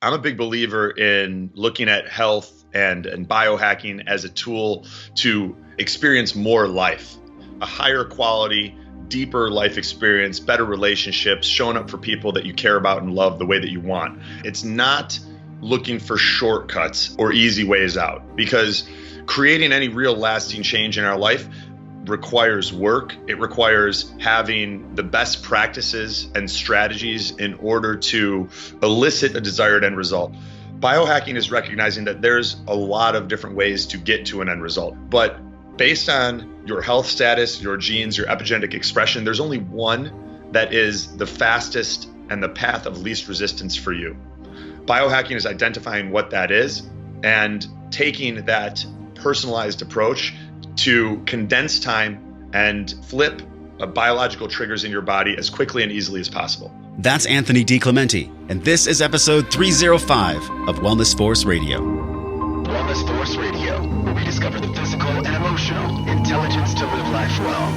I'm a big believer in looking at health and biohacking as a tool to experience more life, a higher quality, deeper life experience, better relationships, showing up for people that you care about and love the way that you want. It's not looking for shortcuts or easy ways out, because creating any real lasting change in our life requires work. It requires having the best practices and strategies in order to elicit a desired end result. Biohacking is recognizing that there's a lot of different ways to get to an end result, but based on your health status, your genes, your epigenetic expression, there's only one that is the fastest and the path of least resistance for you. Biohacking is identifying what that is and taking that personalized approach to condense time and flip biological triggers in your body as quickly and easily as possible. That's Anthony DiClementi, and this is episode 305 of Wellness Force Radio. Wellness Force Radio, where we discover the physical and emotional intelligence to live life well.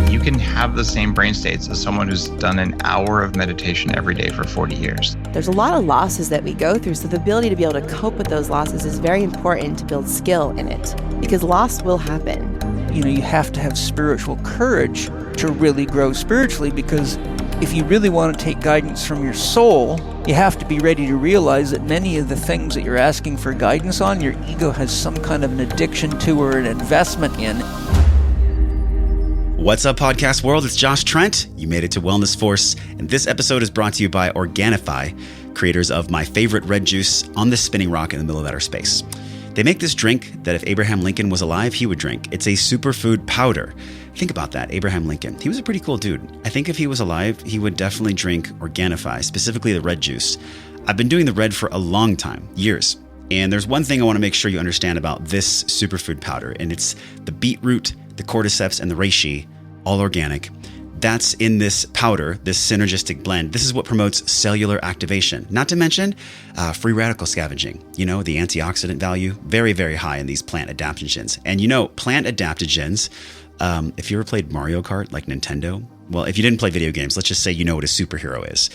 You can have the same brain states as someone who's done an hour of meditation every day for 40 years. There's a lot of losses that we go through, so the ability to be able to cope with those losses is very important to build skill in it, because loss will happen. You know, you have to have spiritual courage to really grow spiritually, because if you really want to take guidance from your soul, you have to be ready to realize that many of the things that you're asking for guidance on, your ego has some kind of an addiction to or an investment in. What's up, podcast world? It's Josh Trent. You made it to Wellness Force, and this episode is brought to you by Organifi, creators of my favorite red juice on this spinning rock in the middle of outer space. They make this drink that if Abraham Lincoln was alive, he would drink. It's a superfood powder. Think about that, Abraham Lincoln. He was a pretty cool dude. I think if he was alive, he would definitely drink Organifi, specifically the red juice. I've been doing the red for a long time, years. And there's one thing I want to make sure you understand about this superfood powder, and it's the beetroot, the cordyceps, and the reishi, all organic. That's in this powder, this synergistic blend. This is what promotes cellular activation, not to mention free radical scavenging. You know, the antioxidant value, very, very high in these plant adaptogens. And you know, plant adaptogens, if you ever played Mario Kart, like Nintendo, well, if you didn't play video games, let's just say you know what a superhero is.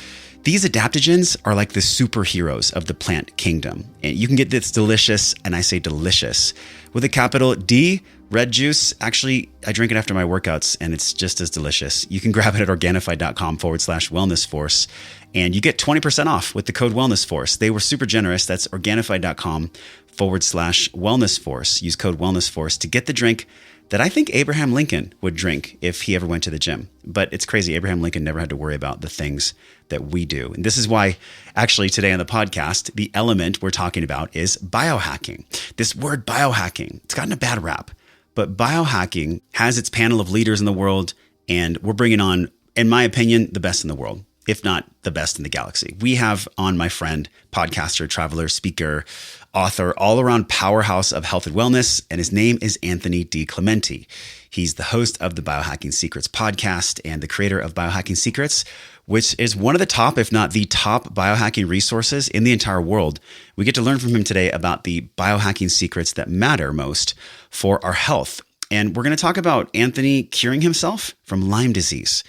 These adaptogens are like the superheroes of the plant kingdom. And you can get this delicious, and I say delicious, with a capital D, red juice. Actually, I drink it after my workouts, and it's just as delicious. You can grab it at Organifi.com/wellnessforce, and you get 20% off with the code wellnessforce. They were super generous. That's Organifi.com/wellnessforce. Use code wellnessforce to get the drink that I think Abraham Lincoln would drink if he ever went to the gym. But it's crazy. Abraham Lincoln never had to worry about the things that we do. And this is why, actually, today on the podcast, the element we're talking about is biohacking. This word biohacking, it's gotten a bad rap. But biohacking has its panel of leaders in the world, and we're bringing on, in my opinion, the best in the world, if not the best in the galaxy. We have on my friend, podcaster, traveler, speaker, author, all-around powerhouse of health and wellness, and his name is Anthony DiClementi. He's the host of the Biohacking Secrets podcast and the creator of Biohacking Secrets, which is one of the top, if not the top, biohacking resources in the entire world. We get to learn from him today about the biohacking secrets that matter most for our health. And we're going to talk about Anthony curing himself from Lyme disease,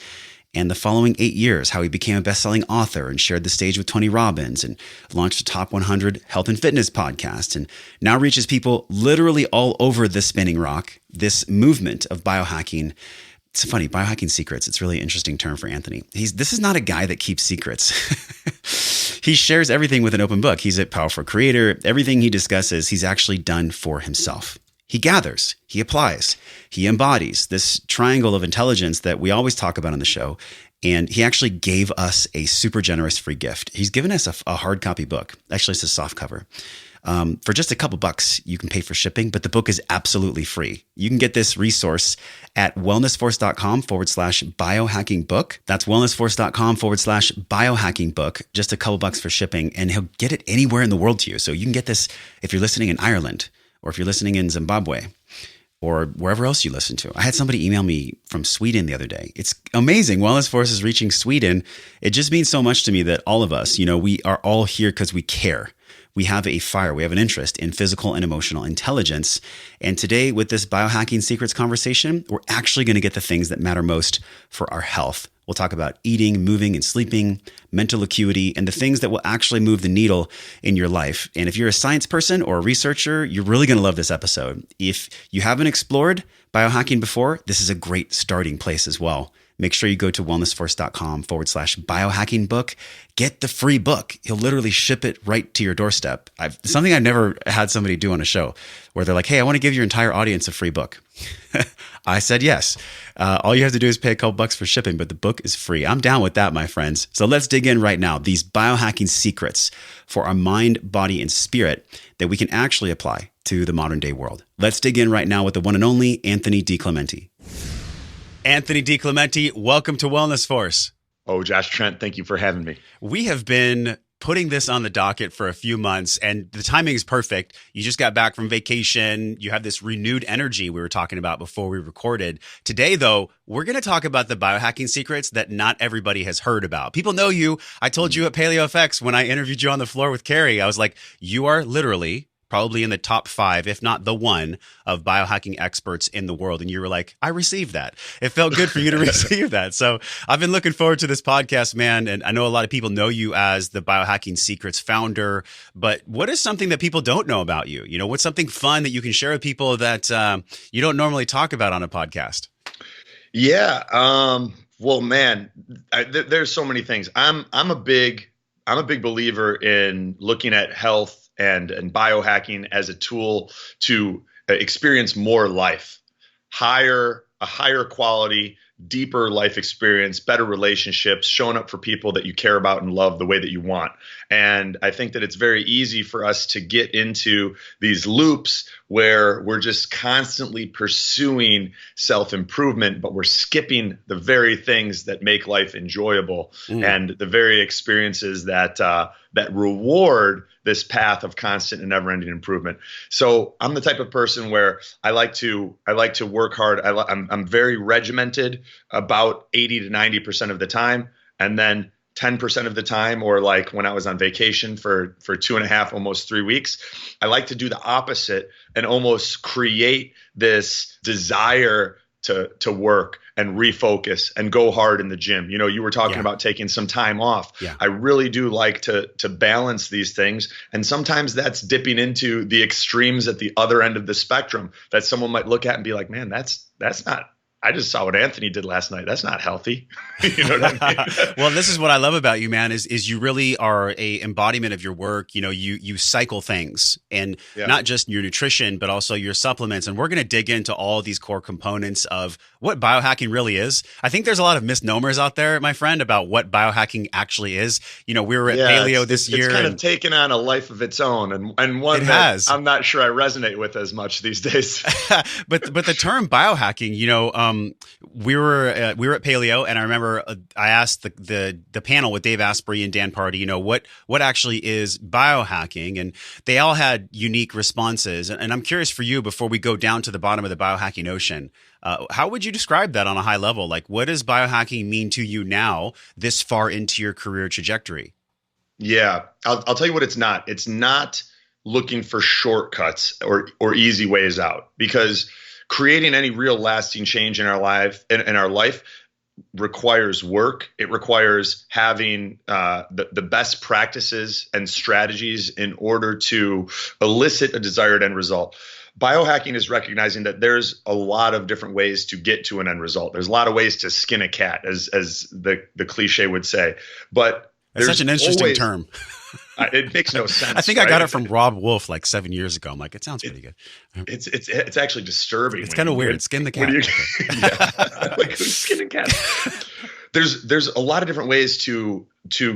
and the following 8 years, how he became a best-selling author and shared the stage with Tony Robbins and launched a top 100 health and fitness podcast, and now reaches people literally all over the spinning rock, this movement of biohacking. It's funny, biohacking secrets. It's a really interesting term for Anthony. This is not a guy that keeps secrets. He shares everything with an open book. He's a powerful creator. Everything he discusses, he's actually done for himself. He gathers, he applies, he embodies this triangle of intelligence that we always talk about on the show. And he actually gave us a super generous free gift. He's given us a hard copy book. Actually, it's a soft cover. For just a couple bucks, you can pay for shipping, but the book is absolutely free. You can get this resource at wellnessforce.com/biohacking book. That's wellnessforce.com/biohacking book. Just a couple bucks for shipping, and he'll get it anywhere in the world to you. So you can get this if you're listening in Ireland, or if you're listening in Zimbabwe, or wherever else you listen to. I had somebody email me from Sweden the other day. It's amazing. Wellness Force is reaching Sweden. It just means so much to me that all of us, we are all here because we care. We have a fire. We have an interest in physical and emotional intelligence. And today, with this biohacking secrets conversation, we're actually going to get the things that matter most for our health We'll talk about eating, moving, and sleeping, mental acuity, and the things that will actually move the needle in your life. And if you're a science person or a researcher, you're really going to love this episode. If you haven't explored biohacking before, this is a great starting place as well. Make sure you go to wellnessforce.com/biohacking book. Get the free book. He'll literally ship it right to your doorstep. Something I've never had somebody do on a show where they're like, hey, I want to give your entire audience a free book. I said yes. All you have to do is pay a couple bucks for shipping, but the book is free. I'm down with that, my friends. So let's dig in right now. These biohacking secrets for our mind, body, and spirit that we can actually apply to the modern day world. Let's dig in right now with the one and only Anthony DiClementi. Anthony DiClementi, welcome to Wellness Force. Oh, Josh Trent, thank you for having me. We have been putting this on the docket for a few months, and the timing is perfect. You just got back from vacation. You have this renewed energy we were talking about before we recorded. Today, though, we're going to talk about the biohacking secrets that not everybody has heard about. People know you. I told you at PaleoFX when I interviewed you on the floor with Carrie, I was like, you are literally probably in the top 5, if not the one, of biohacking experts in the world. And you were like, I received that. It felt good for you to receive that. So I've been looking forward to this podcast, man. And I know a lot of people know you as the Biohacking Secrets founder, but what is something that people don't know about you? You know, what's something fun that you can share with people that you don't normally talk about on a podcast? Yeah. Well, man, there's so many things. I'm a big believer in looking at health and biohacking as a tool to experience more life, a higher quality, deeper life experience, better relationships, showing up for people that you care about and love the way that you want. And I think that it's very easy for us to get into these loops where we're just constantly pursuing self-improvement, but we're skipping the very things that make life enjoyable and the very experiences that reward this path of constant and never-ending improvement. So I'm the type of person where I like to work hard. I'm very regimented about 80 to 90% of the time, and then 10% of the time, or like when I was on vacation for 2.5, almost 3 weeks, I like to do the opposite and almost create this desire to work and refocus and go hard in the gym. You know, you were talking about taking some time off. Yeah. I really do like to balance these things. And sometimes that's dipping into the extremes at the other end of the spectrum that someone might look at and be like, man, that's not, I just saw what Anthony did last night. That's not healthy. You know what I mean? Well, this is what I love about you, man, is you really are a embodiment of your work. You know, you cycle things, and not just your nutrition, but also your supplements. And we're going to dig into all of these core components of what biohacking really is. I think there's a lot of misnomers out there, my friend, about what biohacking actually is. You know, we were at Paleo this year. It's kind of taken on a life of its own, and one that I'm not sure I resonate with as much these days. But the term biohacking, you know, we were at Paleo, and I remember I asked the panel with Dave Asprey and Dan Party, you know, what actually is biohacking, and they all had unique responses. And I'm curious for you, before we go down to the bottom of the biohacking ocean, how would you describe that on a high level? Like, what does biohacking mean to you now, this far into your career trajectory? Yeah, I'll tell you what it's not. It's not looking for shortcuts or easy ways out, because creating any real lasting change in our life requires work. It requires having the best practices and strategies in order to elicit a desired end result. Biohacking is recognizing that there's a lot of different ways to get to an end result. There's a lot of ways to skin a cat, as the cliche would say. But it's such an interesting term. It makes no sense. I think I got it from Rob Wolf like 7 years ago. I'm like, it sounds pretty good. It's actually disturbing. It's kind of weird. Skin the cat. Like, who's skinning cats? There's a lot of different ways to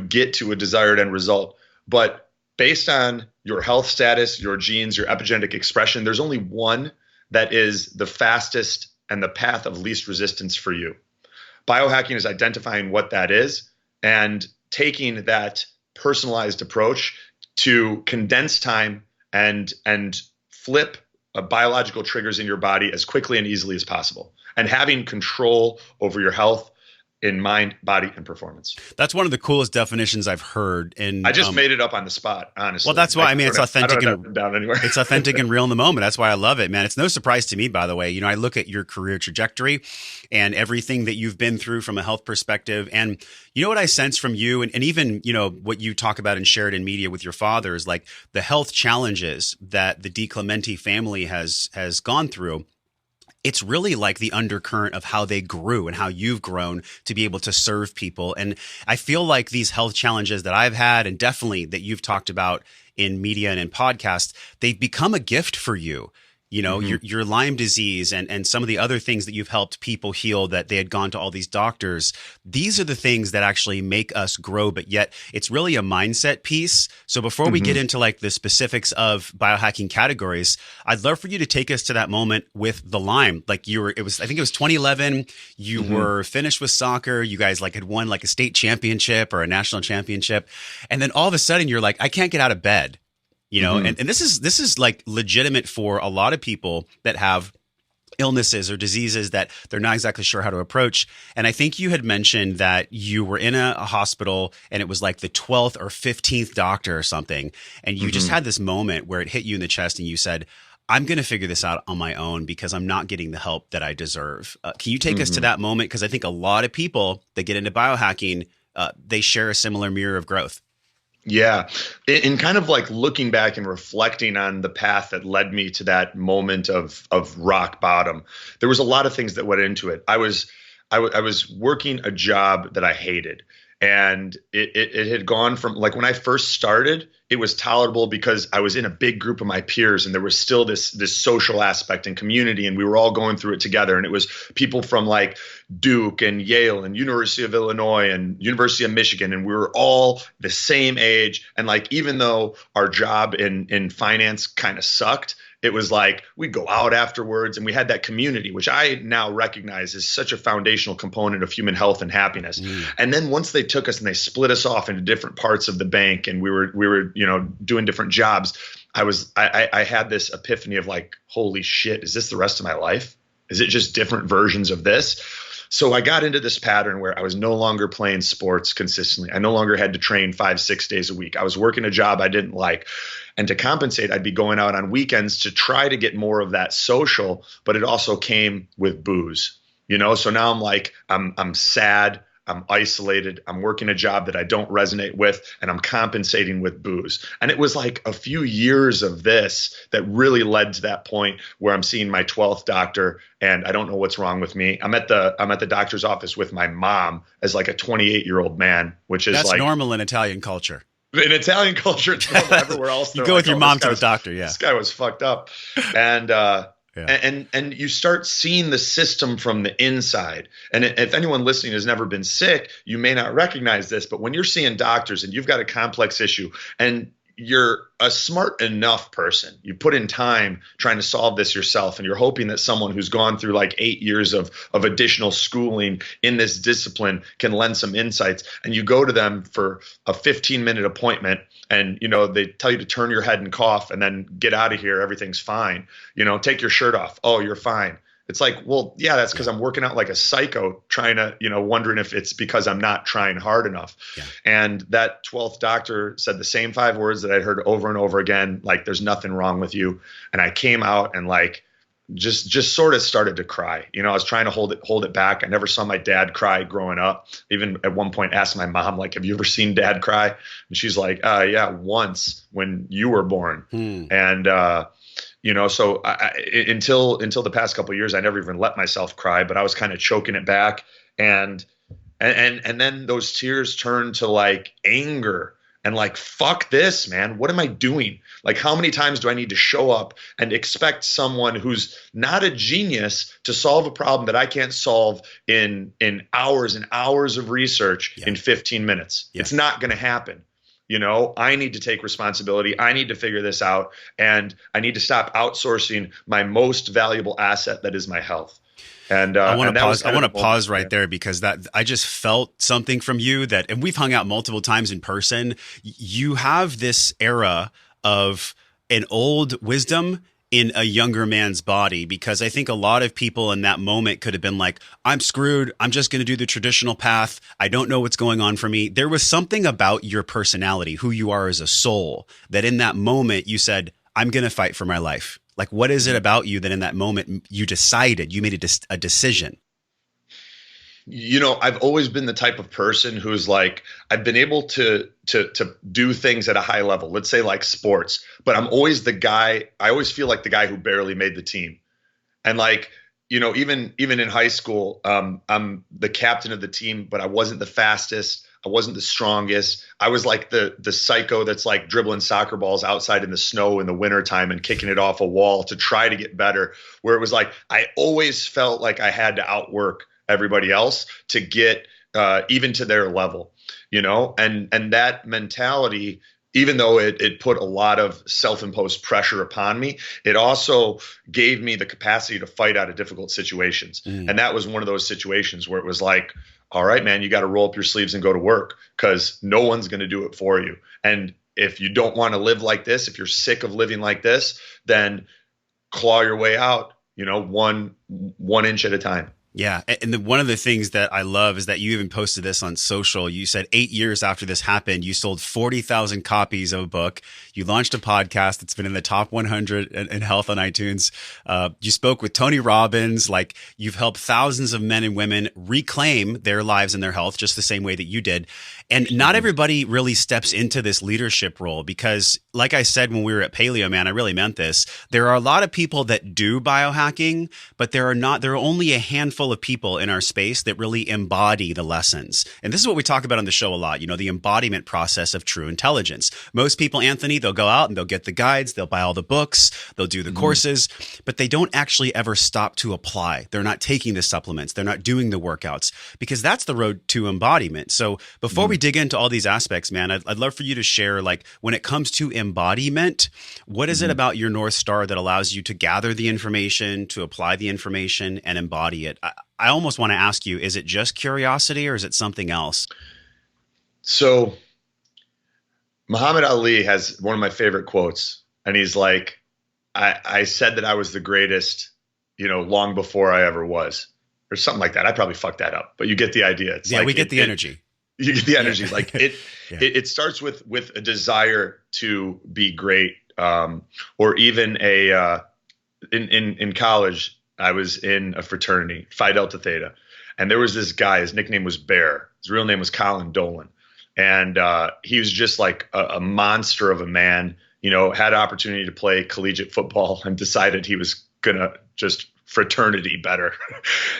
get to a desired end result, but based on your health status, your genes, your epigenetic expression, there's only one that is the fastest and the path of least resistance for you. Biohacking is identifying what that is and taking that personalized approach to condense time and flip biological triggers in your body as quickly and easily as possible, and having control over your health in mind, body, and performance. That's one of the coolest definitions I've heard. And I just made it up on the spot, honestly. Well, that's why I mean it's authentic and down anywhere. It's authentic and real in the moment. That's why I love it, man. It's no surprise to me, by the way. You know, I look at your career trajectory and everything that you've been through from a health perspective, and you know what I sense from you, and even you know what you talk about and shared in media with your father is like the health challenges that the DiClementi family has gone through. It's really like the undercurrent of how they grew and how you've grown to be able to serve people. And I feel like these health challenges that I've had, and definitely that you've talked about in media and in podcasts, they've become a gift for you. You know, your Lyme disease and some of the other things that you've helped people heal that they had gone to all these doctors. These are the things that actually make us grow, but yet it's really a mindset piece. So before we get into like the specifics of biohacking categories, I'd love for you to take us to that moment with the Lyme. Like I think it was 2011. You were finished with soccer. You guys like had won like a state championship or a national championship. And then all of a sudden you're like, I can't get out of bed. You know, and this is like legitimate for a lot of people that have illnesses or diseases that they're not exactly sure how to approach. And I think you had mentioned that you were in a hospital and it was like the 12th or 15th doctor or something. And you just had this moment where it hit you in the chest and you said, I'm going to figure this out on my own because I'm not getting the help that I deserve. Can you take us to that moment? Because I think a lot of people that get into biohacking, they share a similar mirror of growth. Yeah. In kind of like looking back and reflecting on the path that led me to that moment of rock bottom, there was a lot of things that went into it. I was working a job that I hated. And it had gone from like when I first started, it was tolerable because I was in a big group of my peers and there was still this social aspect and community and we were all going through it together. And it was people from like Duke and Yale and University of Illinois and University of Michigan. And we were all the same age. And like, even though our job in finance kind of sucked, it was like we'd go out afterwards and we had that community, which I now recognize is such a foundational component of human health and happiness. And then once they took us and they split us off into different parts of the bank and we were, you know, doing different jobs, I had this epiphany of like, holy shit, is this the rest of my life? Is it just different versions of this? So I got into this pattern where I was no longer playing sports consistently. I no longer had to train 5-6 days a week. I was working a job I didn't like. And to compensate, I'd be going out on weekends to try to get more of that social, but it also came with booze, you know? So now I'm like, I'm sad. I'm isolated. I'm working a job that I don't resonate with, and I'm compensating with booze. And it was like a few years of this that really led to that point where I'm seeing my 12th doctor, and I don't know what's wrong with me. I'm at the doctor's office with my mom as like a 28-year-old man, which is that's like normal in Italian culture. In Italian culture, it's normal everywhere else. You go with your mom to the doctor. Yeah, this guy was fucked up, and. And you start seeing the system from the inside. And if anyone listening has never been sick, you may not recognize this, but when you're seeing doctors and you've got a complex issue and you're a smart enough person, you put in time trying to solve this yourself, and you're hoping that someone who's gone through like 8 years of additional schooling in this discipline can lend some insights, and you go to them for a 15-minute appointment and, you know, they tell you to turn your head and cough and then get out of here. Everything's fine. You know, take your shirt off. Oh, you're fine. It's like, well, yeah, that's because I'm working out like a psycho trying to, you know, wondering if it's because I'm not trying hard enough. Yeah. And that 12th doctor said the same 5 words that I'd heard over and over again, like, there's nothing wrong with you. And I came out and like, just sort of started to cry. You know, I was trying to hold it back. I never saw my dad cry growing up. Even at one point asked my mom, like, have you ever seen dad cry? And she's like, yeah, once when you were born. And, you know, so until the past couple of years, I never even let myself cry, but I was kind of choking it back. And then those tears turned to like anger and like, fuck this, man. What am I doing? Like, how many times do I need to show up and expect someone who's not a genius to solve a problem that I can't solve in hours and hours of research in 15 minutes? It's not going to happen. You know, I need to take responsibility. I need to figure this out. And I need to stop outsourcing my most valuable asset, that is my health. And I want to pause right there because that I just felt something from you that, and we've hung out multiple times in person. You have this era of an old wisdom in a younger man's body? Because I think a lot of people in that moment could have been like, I'm screwed. I'm just going to do the traditional path. I don't know what's going on for me. There was something about your personality, who you are as a soul, that in that moment you said, I'm going to fight for my life. Like, what is it about you that in that moment you decided, you made a decision? You know, I've always been the type of person who's like, I've been able to do things at a high level, let's say like sports, but I'm always the guy, I always feel like the guy who barely made the team. And like, you know, even in high school, I'm the captain of the team, but I wasn't the fastest. I wasn't the strongest. I was like the psycho that's like dribbling soccer balls outside in the snow in the wintertime and kicking it off a wall to try to get better, where it was like, I always felt like I had to outwork everybody else to get even to their level, you know, and that mentality, even though it put a lot of self-imposed pressure upon me, it also gave me the capacity to fight out of difficult situations. And that was one of those situations where it was like, all right, man, you got to roll up your sleeves and go to work, because no one's going to do it for you. And if you don't want to live like this, if you're sick of living like this, then claw your way out, you know, one inch at a time. Yeah. And one of the things that I love is that you even posted this on social. You said 8 years after this happened, you sold 40,000 copies of a book. You launched a podcast that's been in the top 100 in health on iTunes. You spoke with Tony Robbins. Like, you've helped thousands of men and women reclaim their lives and their health just the same way that you did. And not everybody really steps into this leadership role because, like I said when we were at Paleo, man, I really meant this. There are a lot of people that do biohacking, but there are only a handful of people in our space that really embody the lessons. And this is what we talk about on the show a lot, you know, the embodiment process of true intelligence. Most people, Anthony, they'll go out and they'll get the guides, they'll buy all the books, they'll do the courses, but they don't actually ever stop to apply. They're not taking the supplements. They're not doing the workouts, because that's the road to embodiment. So before we dig into all these aspects, man, I'd love for you to share, like, when it comes to embodiment, what is it about your North Star that allows you to gather the information, to apply the information and embody it? I almost want to ask you, is it just curiosity or is it something else? So Muhammad Ali has one of my favorite quotes, and he's like, I said that I was the greatest, you know, long before I ever was, or something like that. I probably fucked that up, but you get the idea. It's yeah, like we get the energy. You get the energy. Yeah. Like it starts with a desire to be great, or even in college, I was in a fraternity, Phi Delta Theta, and there was this guy. His nickname was Bear. His real name was Colin Dolan, and he was just like a monster of a man. You know, had an opportunity to play collegiate football and decided he was gonna just fraternity better.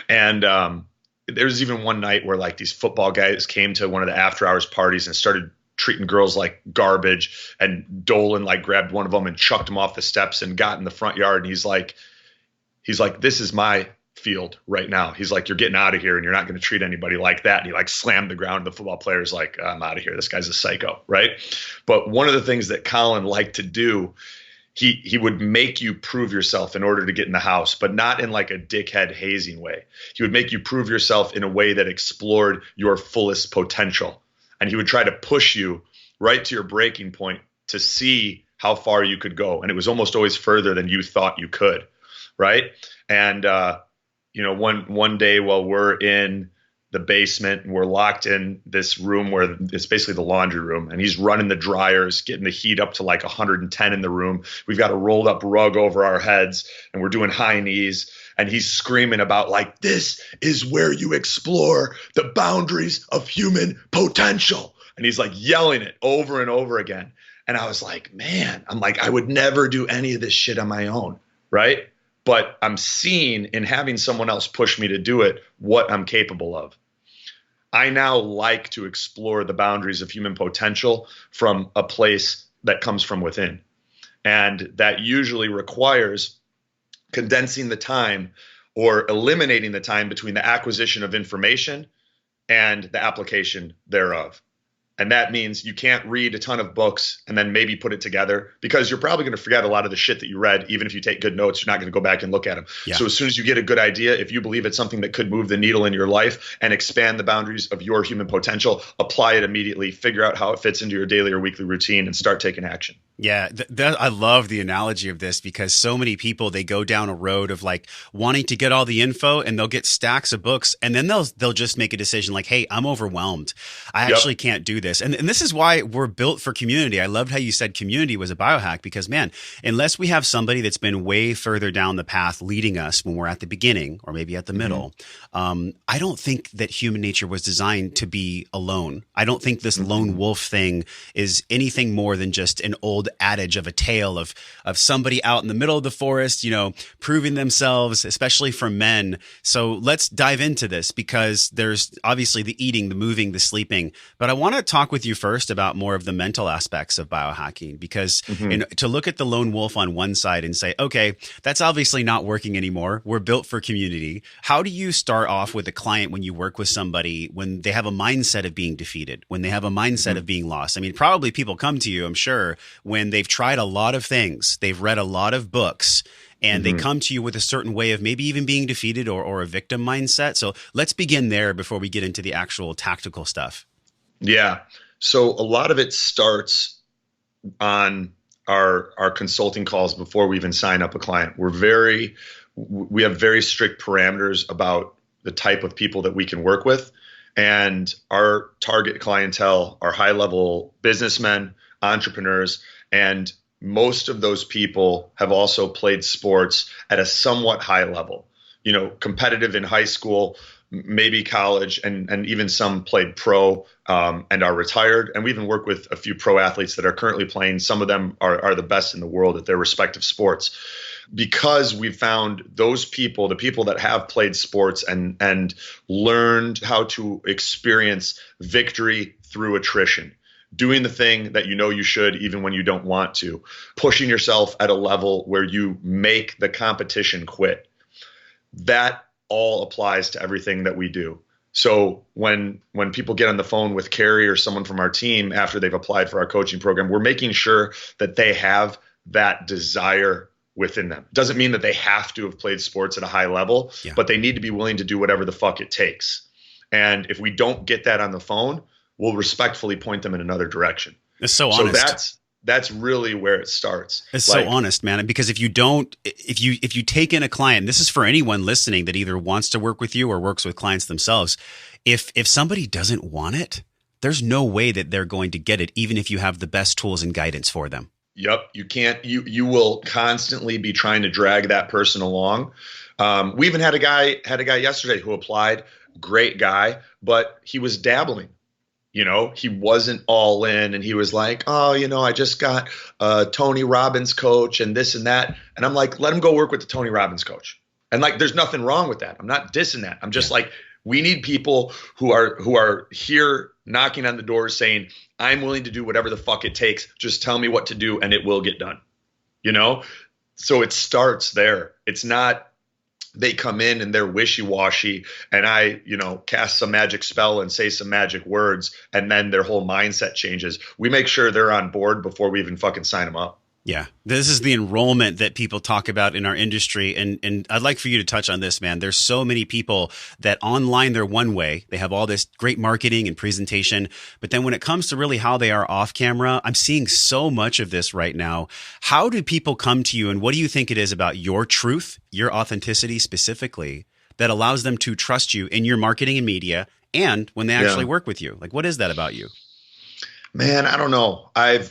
And there was even one night where like these football guys came to one of the after hours parties and started treating girls like garbage. And Dolan like grabbed one of them and chucked him off the steps and got in the front yard. And he's like, this is my field right now. He's like, you're getting out of here and you're not going to treat anybody like that. And he like slammed the ground. The football player's like, I'm out of here. This guy's a psycho. Right. But one of the things that Colin liked to do, he would make you prove yourself in order to get in the house, but not in like a dickhead hazing way. He would make you prove yourself in a way that explored your fullest potential. And he would try to push you right to your breaking point to see how far you could go. And it was almost always further than you thought you could. Right. And, you know, one day while we're in the basement and we're locked in this room where it's basically the laundry room, and he's running the dryers, getting the heat up to like 110 in the room. We've got a rolled up rug over our heads and we're doing high knees, and he's screaming about like, this is where you explore the boundaries of human potential. And he's like yelling it over and over again. And I was like, man, I'm like, I would never do any of this shit on my own. Right. But I'm seeing in having someone else push me to do it what I'm capable of. I now like to explore the boundaries of human potential from a place that comes from within. And that usually requires condensing the time or eliminating the time between the acquisition of information and the application thereof. And that means you can't read a ton of books and then maybe put it together, because you're probably going to forget a lot of the shit that you read. Even if you take good notes, you're not going to go back and look at them. Yeah. So as soon as you get a good idea, if you believe it's something that could move the needle in your life and expand the boundaries of your human potential, apply it immediately, figure out how it fits into your daily or weekly routine, and start taking action. Yeah, I love the analogy of this, because so many people, they go down a road of like wanting to get all the info, and they'll get stacks of books, and then they'll just make a decision like, hey, I'm overwhelmed. I actually can't do this. And this is why we're built for community. I loved how you said community was a biohack, because man, unless we have somebody that's been way further down the path leading us when we're at the beginning or maybe at the middle, I don't think that human nature was designed to be alone. I don't think this lone wolf thing is anything more than just an old adage of a tale of somebody out in the middle of the forest, proving themselves, especially for men. So let's dive into this, because there's obviously the eating, the moving, the sleeping. But I want to talk with you first about more of the mental aspects of biohacking, because to look at the lone wolf on one side and say, okay, that's obviously not working anymore. We're built for community. How do you start off with a client when you work with somebody when they have a mindset of being defeated, when they have a mindset of being lost? I mean, probably people come to you, I'm sure, when they've tried a lot of things, they've read a lot of books, and they come to you with a certain way of maybe even being defeated or a victim mindset. So let's begin there before we get into the actual tactical stuff. Yeah. So a lot of it starts on our consulting calls before we even sign up a client. We have very strict parameters about the type of people that we can work with. And our target clientele are high-level businessmen, entrepreneurs, and most of those people have also played sports at a somewhat high level, competitive in high school, maybe college, and even some played pro and are retired. And we even work with a few pro athletes that are currently playing. Some of them are the best in the world at their respective sports, because we've found those people, the people that have played sports and learned how to experience victory through attrition, doing the thing that you should even when you don't want to, pushing yourself at a level where you make the competition quit. That all applies to everything that we do. So when people get on the phone with Carrie or someone from our team after they've applied for our coaching program, we're making sure that they have that desire within them. Doesn't mean that they have to have played sports at a high level, but they need to be willing to do whatever the fuck it takes. And if we don't get that on the phone, we'll respectfully point them in another direction. It's so honest. So that's really where it starts. It's so honest, man. Because if you take in a client, this is for anyone listening that either wants to work with you or works with clients themselves. If somebody doesn't want it, there's no way that they're going to get it, even if you have the best tools and guidance for them. Yep. You can't, you will constantly be trying to drag that person along. We even had a guy yesterday who applied, great guy, but he was dabbling. He wasn't all in, and he was like, oh, I just got Tony Robbins coach and this and that. And I'm like, let him go work with the Tony Robbins coach. And there's nothing wrong with that. I'm not dissing that. I'm just like, we need people who are here knocking on the door saying, I'm willing to do whatever the fuck it takes. Just tell me what to do and it will get done. So it starts there. It's not, they come in and they're wishy-washy and I, cast some magic spell and say some magic words and then their whole mindset changes. We make sure they're on board before we even fucking sign them up. Yeah. This is the enrollment that people talk about in our industry. And I'd like for you to touch on this, man. There's so many people that online, they're one way. They have all this great marketing and presentation. But then when it comes to really how they are off camera, I'm seeing so much of this right now. How do people come to you, and what do you think it is about your truth, your authenticity specifically, that allows them to trust you in your marketing and media and when they actually work with you? What is that about you? Man, I don't know. I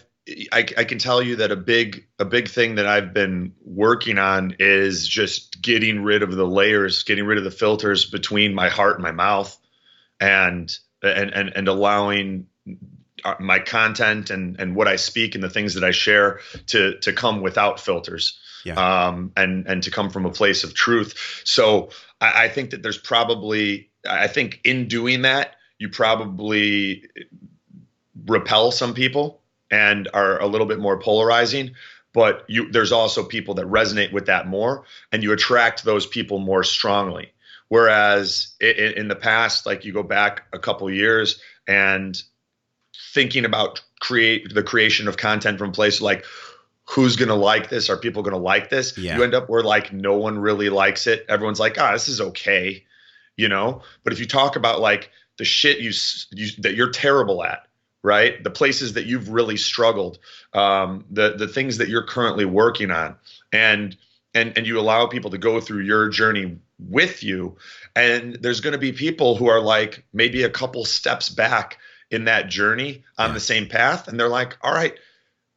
can tell you that a big thing that I've been working on is just getting rid of the layers, getting rid of the filters between my heart and my mouth, and allowing my content and what I speak and the things that I share to come without filters, and to come from a place of truth. So I think that I think in doing that, you probably repel some people and are a little bit more polarizing, but there's also people that resonate with that more, and you attract those people more strongly. Whereas in the past, you go back a couple of years and thinking about the creation of content from place like, who's going to like this? Are people going to like this? Yeah. You end up where like no one really likes it. Everyone's like, this is okay, But if you talk about like the shit that you're terrible at, right? The places that you've really struggled, the things that you're currently working on, and you allow people to go through your journey with you, and there's going to be people who are like maybe a couple steps back in that journey on the same path, and they're like, all right,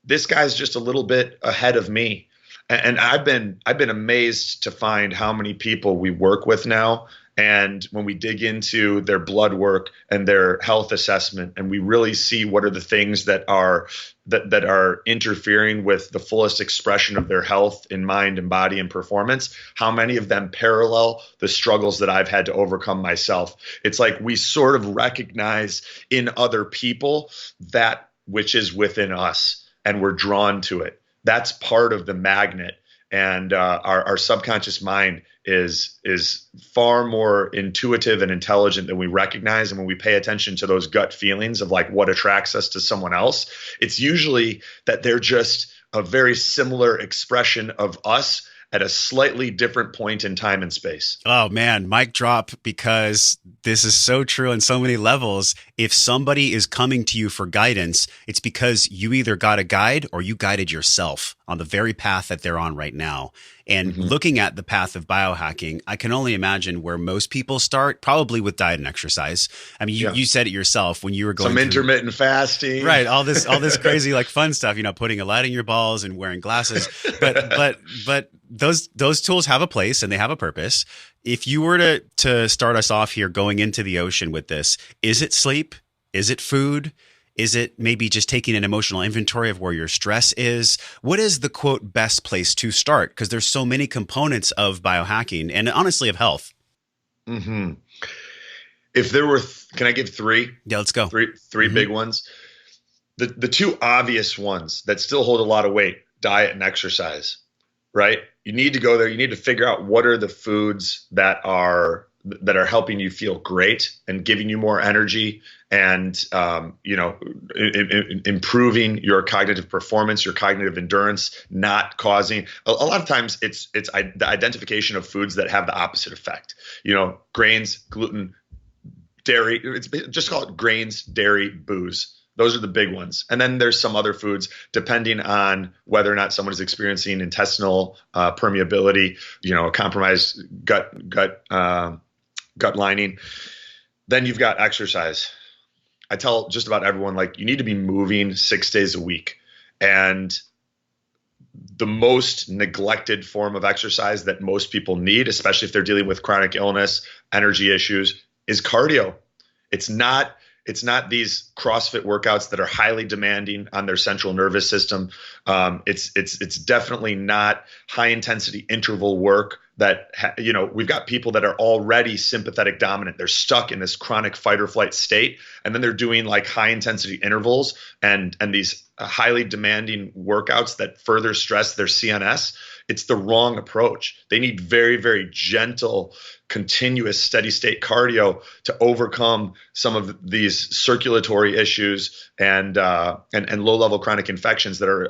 this guy's just a little bit ahead of me. And I've been amazed to find how many people we work with now. And when we dig into their blood work and their health assessment, and we really see what are the things that are interfering with the fullest expression of their health in mind and body and performance, how many of them parallel the struggles that I've had to overcome myself. It's like we sort of recognize in other people that which is within us, and we're drawn to it. That's part of the magnet. And our subconscious mind is far more intuitive and intelligent than we recognize. And when we pay attention to those gut feelings of like what attracts us to someone else, it's usually that they're just a very similar expression of us at a slightly different point in time and space. Oh man, mic drop, because this is so true on so many levels. If somebody is coming to you for guidance, it's because you either got a guide or you guided yourself on the very path that they're on right now. And looking at the path of biohacking, I can only imagine where most people start, probably with diet and exercise. I mean, you said it yourself when you were going some intermittent fasting, right? All this crazy like fun stuff, putting a light in your balls and wearing glasses. But those tools have a place and they have a purpose. If you were to start us off here going into the ocean with this, is it sleep? Is it food? Is it maybe just taking an emotional inventory of where your stress is? What is the quote best place to start? Because there's so many components of biohacking and honestly of health. Mm-hmm. If there were, can I give three? Yeah, let's go. Three big ones. The two obvious ones that still hold a lot of weight: diet and exercise. Right? You need to go there. You need to figure out what are the foods that are helping you feel great and giving you more energy and, improving your cognitive performance, your cognitive endurance, not causing a lot of times it's the identification of foods that have the opposite effect, grains, gluten, dairy. It's just call it grains, dairy, booze. Those are the big ones. And then there's some other foods, depending on whether or not someone is experiencing intestinal permeability, a compromised gut lining. Then you've got exercise. I tell just about everyone, like, you need to be moving 6 days a week. And the most neglected form of exercise that most people need, especially if they're dealing with chronic illness, energy issues, is cardio. It's not these CrossFit workouts that are highly demanding on their central nervous system. It's definitely not high intensity interval work that, we've got people that are already sympathetic dominant. They're stuck in this chronic fight or flight state. And then they're doing like high intensity intervals and these highly demanding workouts that further stress their CNS. It's the wrong approach. They need very, very gentle, continuous, steady state cardio to overcome some of these circulatory issues and low level chronic infections that are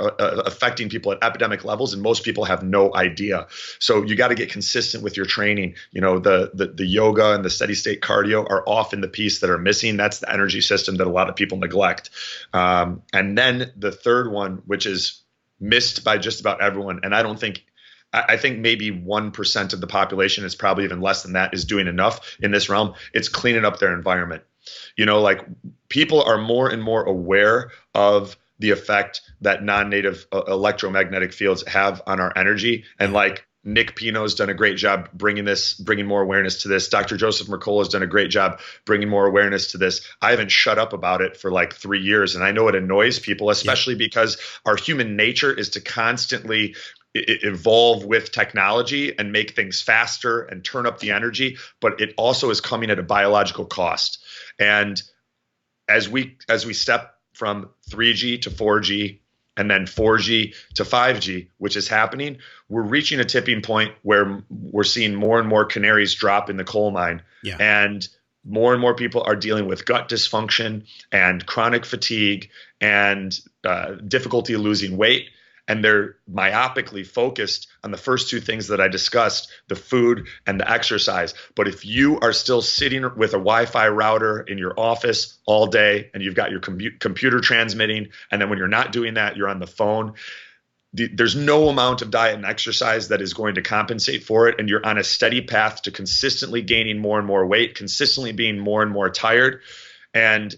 affecting people at epidemic levels, and most people have no idea. So you got to get consistent with your training. The yoga and the steady state cardio are often the piece that are missing. That's the energy system that a lot of people neglect. And then the third one, which is missed by just about everyone, and I think maybe 1% of the population, is probably even less than that, is doing enough in this realm. It's cleaning up their environment. People are more and more aware of the effect that non-native electromagnetic fields have on our energy. And like Nick Pino's done a great job bringing more awareness to this. Dr. Joseph Mercola has done a great job bringing more awareness to this. I haven't shut up about it for like 3 years. And I know it annoys people, especially because our human nature is to constantly evolve with technology and make things faster and turn up the energy, but it also is coming at a biological cost. And as we step from 3G to 4G and then 4G to 5G, which is happening, we're reaching a tipping point where we're seeing more and more canaries drop in the coal mine. Yeah. And more and more people are dealing with gut dysfunction and chronic fatigue and difficulty losing weight. And they're myopically focused on the first two things that I discussed, the food and the exercise. But if you are still sitting with a Wi-Fi router in your office all day and you've got your computer transmitting, and then when you're not doing that, you're on the phone, there's no amount of diet and exercise that is going to compensate for it. And you're on a steady path to consistently gaining more and more weight, consistently being more and more tired. And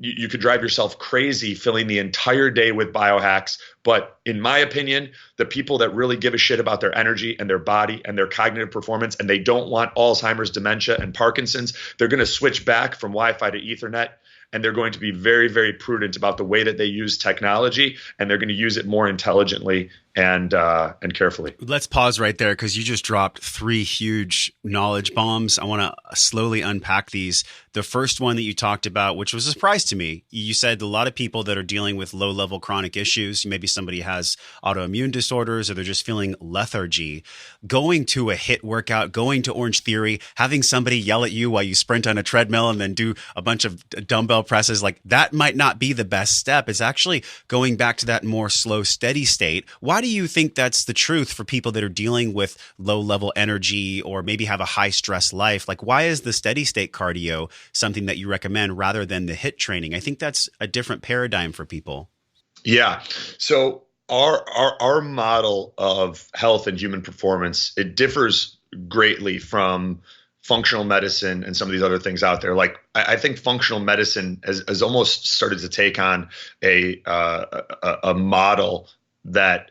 you could drive yourself crazy filling the entire day with biohacks. But in my opinion, the people that really give a shit about their energy and their body and their cognitive performance, and they don't want Alzheimer's, dementia, and Parkinson's, they're going to switch back from Wi-Fi to Ethernet. And they're going to be very, very prudent about the way that they use technology, and they're going to use it more intelligently and carefully. Let's pause right there, because you just dropped 3 huge knowledge bombs. I want to slowly unpack these. The first one that you talked about, which was a surprise to me, you said a lot of people that are dealing with low-level chronic issues, maybe somebody has autoimmune disorders or they're just feeling lethargy, going to a HIIT workout, going to Orange Theory, having somebody yell at you while you sprint on a treadmill and then do a bunch of dumbbell presses, like that might not be the best step. It's actually going back to that more slow, steady state. Why do you think that's the truth for people that are dealing with low-level energy or maybe have a high-stress life? Like, why is the steady state cardio something that you recommend rather than the HIIT training? I think that's a different paradigm for people. Yeah. So our model of health and human performance, it differs greatly from functional medicine and some of these other things out there. Like, I think functional medicine has almost started to take on a model that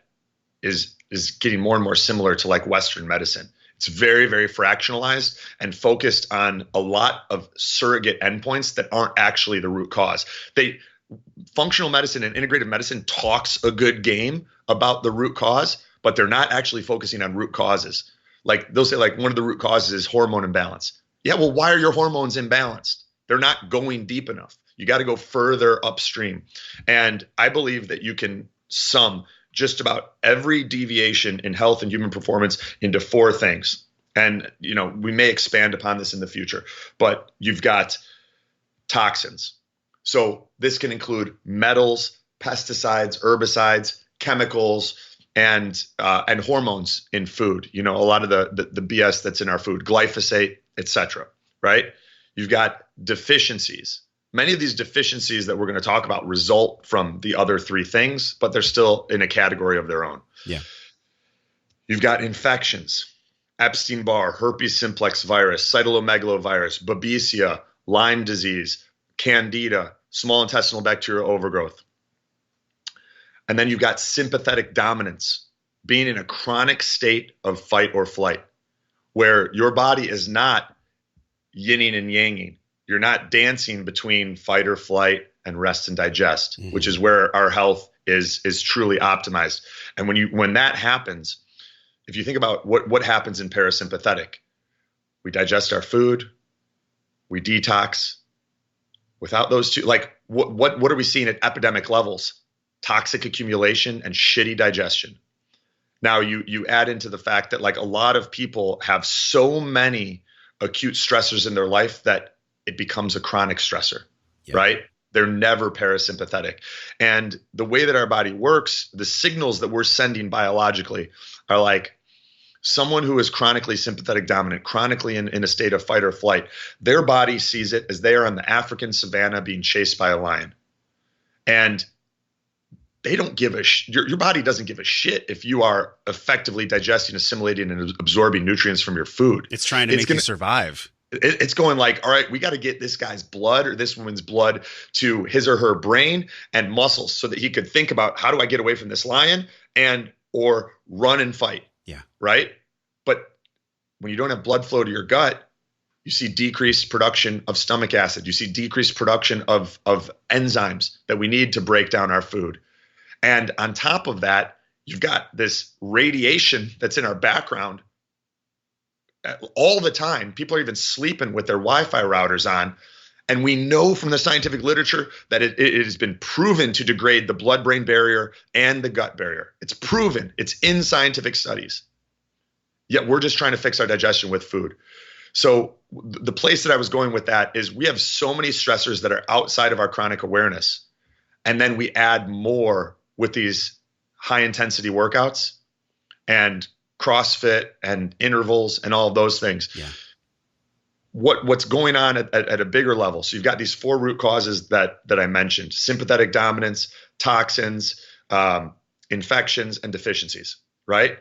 is getting more and more similar to like Western medicine. It's very, very fractionalized and focused on a lot of surrogate endpoints that aren't actually the root cause. Functional medicine and integrative medicine talks a good game about the root cause, but they're not actually focusing on root causes. Like, they'll say like one of the root causes is hormone imbalance. Yeah, well, why are your hormones imbalanced? They're not going deep enough. You got to go further upstream. And I believe that you can sum just about every deviation in health and human performance into 4 things. And, we may expand upon this in the future, but you've got toxins. So this can include metals, pesticides, herbicides, chemicals, and hormones in food. A lot of the BS that's in our food, glyphosate, etc. Right? You've got deficiencies. Many of these deficiencies that we're going to talk about result from the other 3 things, but they're still in a category of their own. Yeah. You've got infections, Epstein-Barr, herpes simplex virus, cytomegalovirus, Babesia, Lyme disease, Candida, small intestinal bacterial overgrowth. And then you've got sympathetic dominance, being in a chronic state of fight or flight, where your body is not yinning and yanging. You're not dancing between fight or flight and rest and digest, which is where our health is truly optimized. And when that happens, if you think about what happens in parasympathetic, we digest our food, we detox. Without those two, like what are we seeing at epidemic levels? Toxic accumulation and shitty digestion. Now you add into the fact that like a lot of people have so many acute stressors in their life that it becomes a chronic stressor, right? They're never parasympathetic. And the way that our body works, the signals that we're sending biologically are like someone who is chronically sympathetic dominant, chronically in a state of fight or flight. Their body sees it as they are on the African savannah being chased by a lion. And they don't give your body doesn't give a shit if you are effectively digesting, assimilating, and absorbing nutrients from your food. It's trying to make you survive. It's going like, all right, we got to get this guy's blood or this woman's blood to his or her brain and muscles so that he could think about, how do I get away from this lion or run and fight? Yeah. Right. But when you don't have blood flow to your gut, you see decreased production of stomach acid. You see decreased production of enzymes that we need to break down our food. And on top of that, you've got this radiation that's in our background all the time. People are even sleeping with their Wi-Fi routers on. And we know from the scientific literature that it has been proven to degrade the blood-brain barrier and the gut barrier. It's proven. It's in scientific studies. Yet we're just trying to fix our digestion with food. So the place that I was going with that is we have so many stressors that are outside of our chronic awareness. And then we add more with these high intensity workouts and CrossFit and intervals and all of those things. Yeah. What's going on at a bigger level? So you've got these 4 root causes that I mentioned: sympathetic dominance, toxins, infections, and deficiencies, right?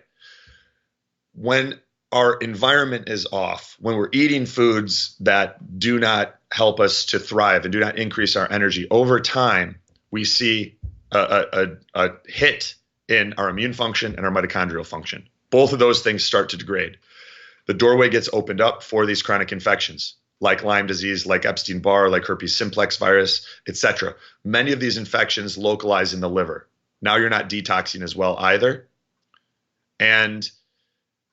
When our environment is off, when we're eating foods that do not help us to thrive and do not increase our energy, over time, we see a hit in our immune function and our mitochondrial function. Both of those things start to degrade. The doorway gets opened up for these chronic infections, like Lyme disease, like Epstein-Barr, like herpes simplex virus, etc. Many of these infections localize in the liver. Now you're not detoxing as well either. And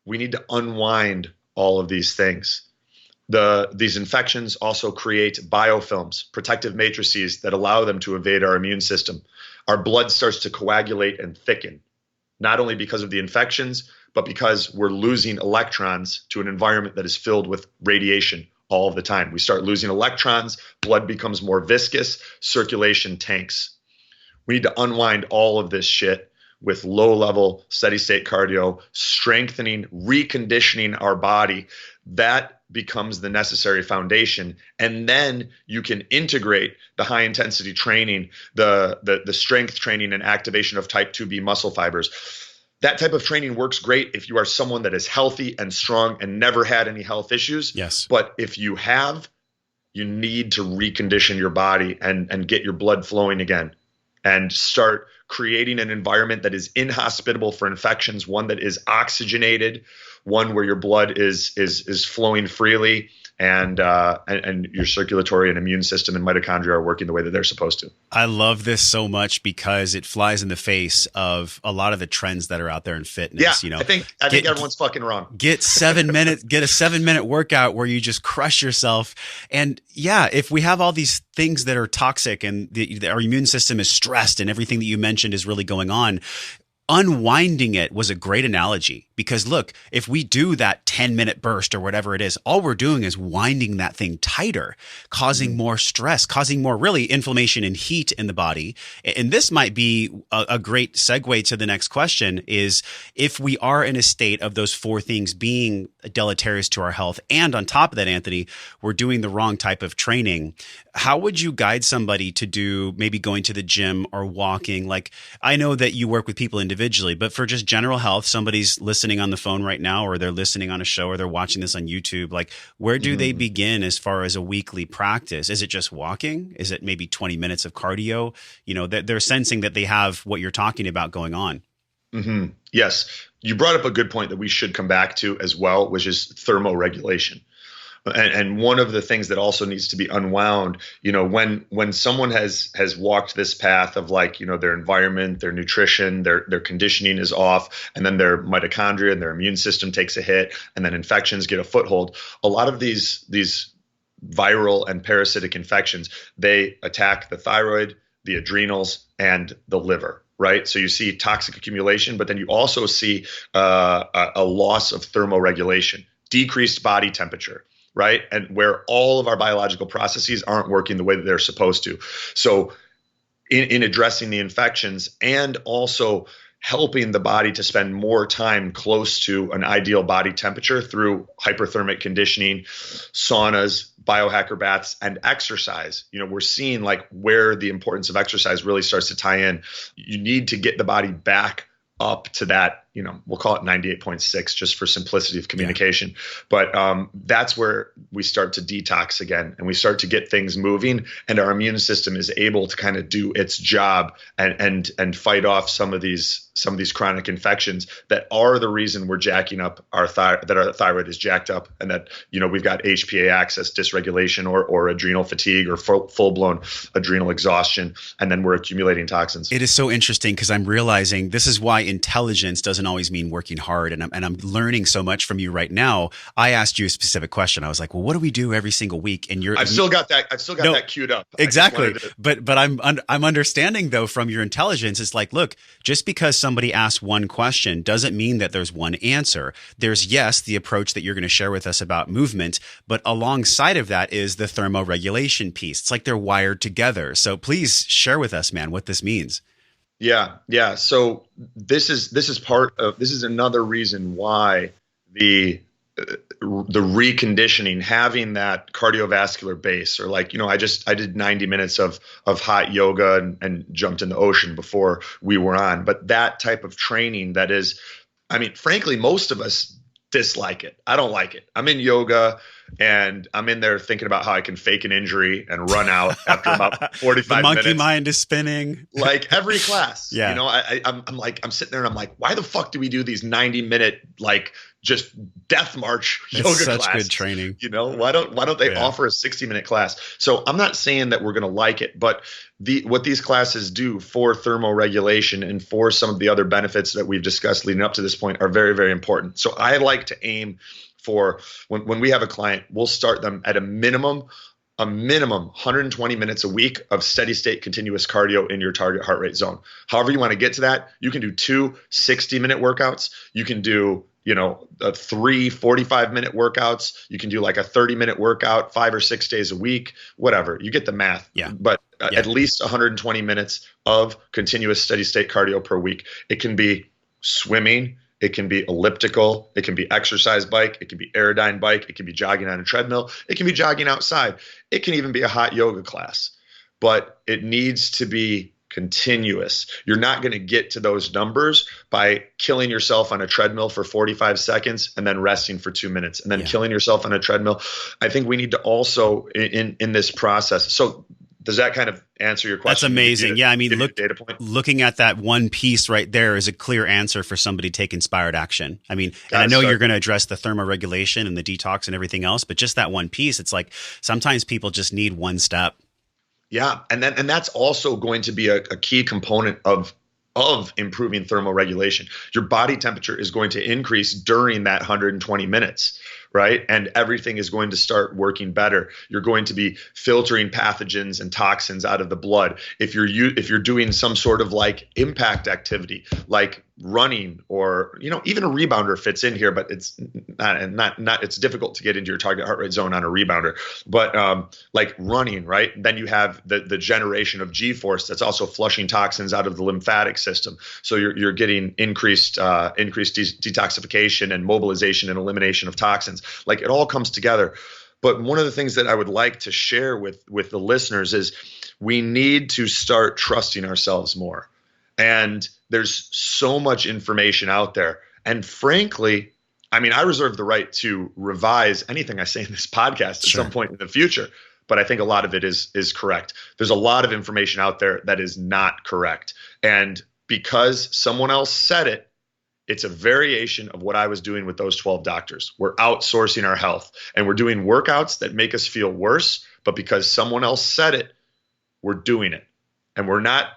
we need to unwind all of these things. These infections also create biofilms, protective matrices that allow them to evade our immune system. Our blood starts to coagulate and thicken, not only because of the infections, but because we're losing electrons to an environment that is filled with radiation all of the time. We start losing electrons, blood becomes more viscous, circulation tanks. We need to unwind all of this shit with low-level, steady-state cardio, strengthening, reconditioning our body. That becomes the necessary foundation. And then you can integrate the high-intensity training, the strength training and activation of type 2B muscle fibers. That type of training works great if you are someone that is healthy and strong and never had any health issues. Yes. But if you have, you need to recondition your body and get your blood flowing again and start creating an environment that is inhospitable for infections, one that is oxygenated, one where your blood is flowing freely, and your circulatory and immune system and mitochondria are working the way that they're supposed to. I love this so much because it flies in the face of a lot of the trends that are out there in fitness. Yeah, you know, I think everyone's fucking wrong. Get a 7-minute workout where you just crush yourself. And yeah, if we have all these things that are toxic and our immune system is stressed and everything that you mentioned is really going on, unwinding it was a great analogy, because look, if we do that 10-minute burst or whatever it is, all we're doing is winding that thing tighter, causing more stress, causing more really inflammation and heat in the body. And this might be a great segue to the next question is, if we are in a state of those 4 things being deleterious to our health, and on top of that, Anthony, we're doing the wrong type of training, how would you guide somebody to do maybe going to the gym or walking? Like, I know that you work with people individually, but for just general health, somebody's listening on the phone right now, or they're listening on a show, or they're watching this on YouTube, like, where do they begin as far as a weekly practice? Is it just walking? Is it maybe 20 minutes of cardio? You know, they're sensing that they have what you're talking about going on. Mm-hmm. Yes. You brought up a good point that we should come back to as well, which is thermoregulation. And one of the things that also needs to be unwound, you know, when someone has walked this path of, like, you know, their environment, their nutrition, their conditioning is off, and then their mitochondria and their immune system takes a hit, and then infections get a foothold. A lot of these viral and parasitic infections, they attack the thyroid, the adrenals, and the liver. Right. So you see toxic accumulation, but then you also see a loss of thermoregulation, decreased body temperature. Right. And where all of our biological processes aren't working the way that they're supposed to. So in addressing the infections and also helping the body to spend more time close to an ideal body temperature through hyperthermic conditioning, saunas, biohacker baths, and exercise. You know, we're seeing, like, where the importance of exercise really starts to tie in. You need to get the body back up to that, you know, we'll call it 98.6 just for simplicity of communication. Yeah. But that's where we start to detox again, and we start to get things moving, and our immune system is able to kind of do its job and fight off some of these chronic infections that are the reason we're jacking up our thyroid is jacked up, and that, you know, we've got HPA axis dysregulation or adrenal fatigue or full-blown adrenal exhaustion, and then we're accumulating toxins. It is so interesting because I'm realizing this is why intelligence doesn't doesn't always mean working hard. And I'm learning so much from you right now. I asked you a specific question. I was like, well, what do we do every single week? And I've still got that queued up. Exactly. But I'm understanding though from your intelligence, it's like, look, just because somebody asks one question doesn't mean that there's one answer. There's, yes, the approach that you're going to share with us about movement, but alongside of that is the thermoregulation piece. It's like they're wired together. So please share with us, man, what this means. Yeah. So this is another reason why the reconditioning, having that cardiovascular base, or like, I did 90 minutes of hot yoga and jumped in the ocean before we were on. But that type of training that is, frankly, most of us dislike it. I don't like it. I'm in yoga and I'm in there thinking about how I can fake an injury and run out after about 45 minutes. The monkey mind is spinning. Like every class. Yeah. I'm sitting there and I'm like, why the fuck do we do these 90-minute, like, just death march yoga classes? Such good training. Why don't they offer a 60-minute class? So I'm not saying that we're going to like it, but what these classes do for thermoregulation and for some of the other benefits that we've discussed leading up to this point are very, very important. So I like to aim for when we have a client, we'll start them at a minimum 120 minutes a week of steady state continuous cardio in your target heart rate zone. However you want to get to that, you can do 2 60-minute workouts. You can do 3 45-minute workouts. You can do like a 30-minute workout 5 or 6 days a week, whatever. You get the math. Yeah. But at least 120 minutes of continuous steady state cardio per week. It can be swimming. It can be elliptical. It can be exercise bike. It can be Aerodyne bike. It can be jogging on a treadmill. It can be jogging outside. It can even be a hot yoga class. But it needs to be continuous. You're not going to get to those numbers by killing yourself on a treadmill for 45 seconds and then resting for 2 minutes and then killing yourself on a treadmill. I think we need to also in this process. So does that kind of answer your question? That's amazing. Yeah. Looking at that one piece right there is a clear answer for somebody to take inspired action. And I know you're going to address the thermoregulation and the detox and everything else, but just that one piece, it's like sometimes people just need one step. Yeah. And that's also going to be a key component of improving thermoregulation. Your body temperature is going to increase during that 120 minutes, right? And everything is going to start working better. You're going to be filtering pathogens and toxins out of the blood. If you're doing some sort of like impact activity, like running, or even a rebounder fits in here, but it's not it's difficult to get into your target heart rate zone on a rebounder. But like running, right? Then you have the generation of G-force that's also flushing toxins out of the lymphatic system. So you're getting increased detoxification and mobilization and elimination of toxins. Like it all comes together. But one of the things that I would like to share with the listeners is we need to start trusting ourselves more. And there's so much information out there. And frankly, I reserve the right to revise anything I say in this podcast at some point in the future. But I think a lot of it is correct. There's a lot of information out there that is not correct. And because someone else said it, it's a variation of what I was doing with those 12 doctors. We're outsourcing our health and we're doing workouts that make us feel worse. But because someone else said it, we're doing it. And we're not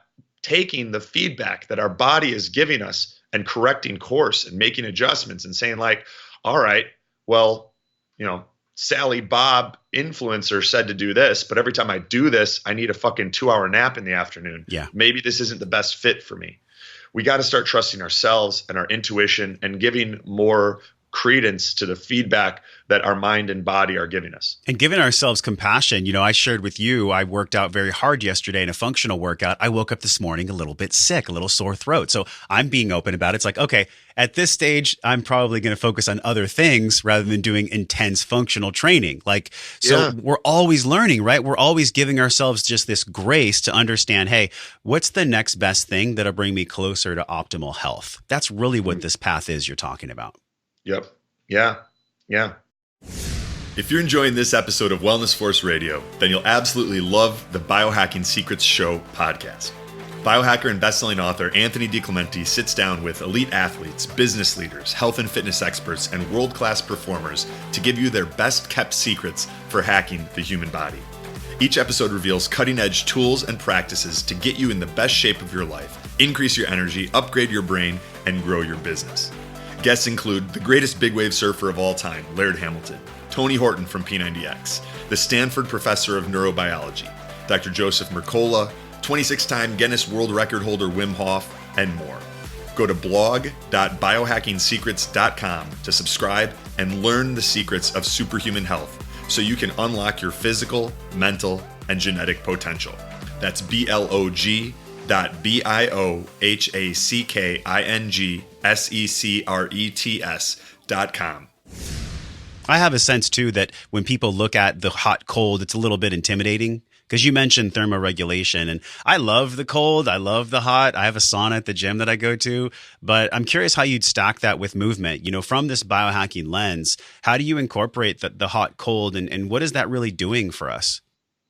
taking the feedback that our body is giving us and correcting course and making adjustments and saying like, all right, well, Sally Bob influencer said to do this, but every time I do this, I need a fucking 2-hour nap in the afternoon. Yeah. Maybe this isn't the best fit for me. We got to start trusting ourselves and our intuition and giving more credence to the feedback that our mind and body are giving us. And giving ourselves compassion. I shared with you, I worked out very hard yesterday in a functional workout. I woke up this morning a little bit sick, a little sore throat. So I'm being open about it. It's like, okay, at this stage, I'm probably going to focus on other things rather than doing intense functional training. We're always learning, right? We're always giving ourselves just this grace to understand, hey, what's the next best thing that'll bring me closer to optimal health? That's really what this path is you're talking about. Yep. Yeah. If you're enjoying this episode of Wellness Force Radio, then you'll absolutely love the Biohacking Secrets Show podcast. Biohacker and bestselling author Anthony DiClementi sits down with elite athletes, business leaders, health and fitness experts, and world-class performers to give you their best-kept secrets for hacking the human body. Each episode reveals cutting-edge tools and practices to get you in the best shape of your life increase your energy, upgrade your brain, and grow your business. Guests include the greatest big wave surfer of all time, Laird Hamilton, Tony Horton from P90X, the Stanford Professor of Neurobiology, Dr. Joseph Mercola, 26-time Guinness World Record holder Wim Hof, and more. Go to blog.biohackingsecrets.com to subscribe and learn the secrets of superhuman health so you can unlock your physical, mental, and genetic potential. That's blog.biohackingsecrets.com. I have a sense too that when people look at the hot cold, it's a little bit intimidating. Because you mentioned thermoregulation, and I love the cold. I love the hot. I have a sauna at the gym that I go to, but I'm curious how you'd stack that with movement. You know, from this biohacking lens, how do you incorporate the hot cold, and what is that really doing for us?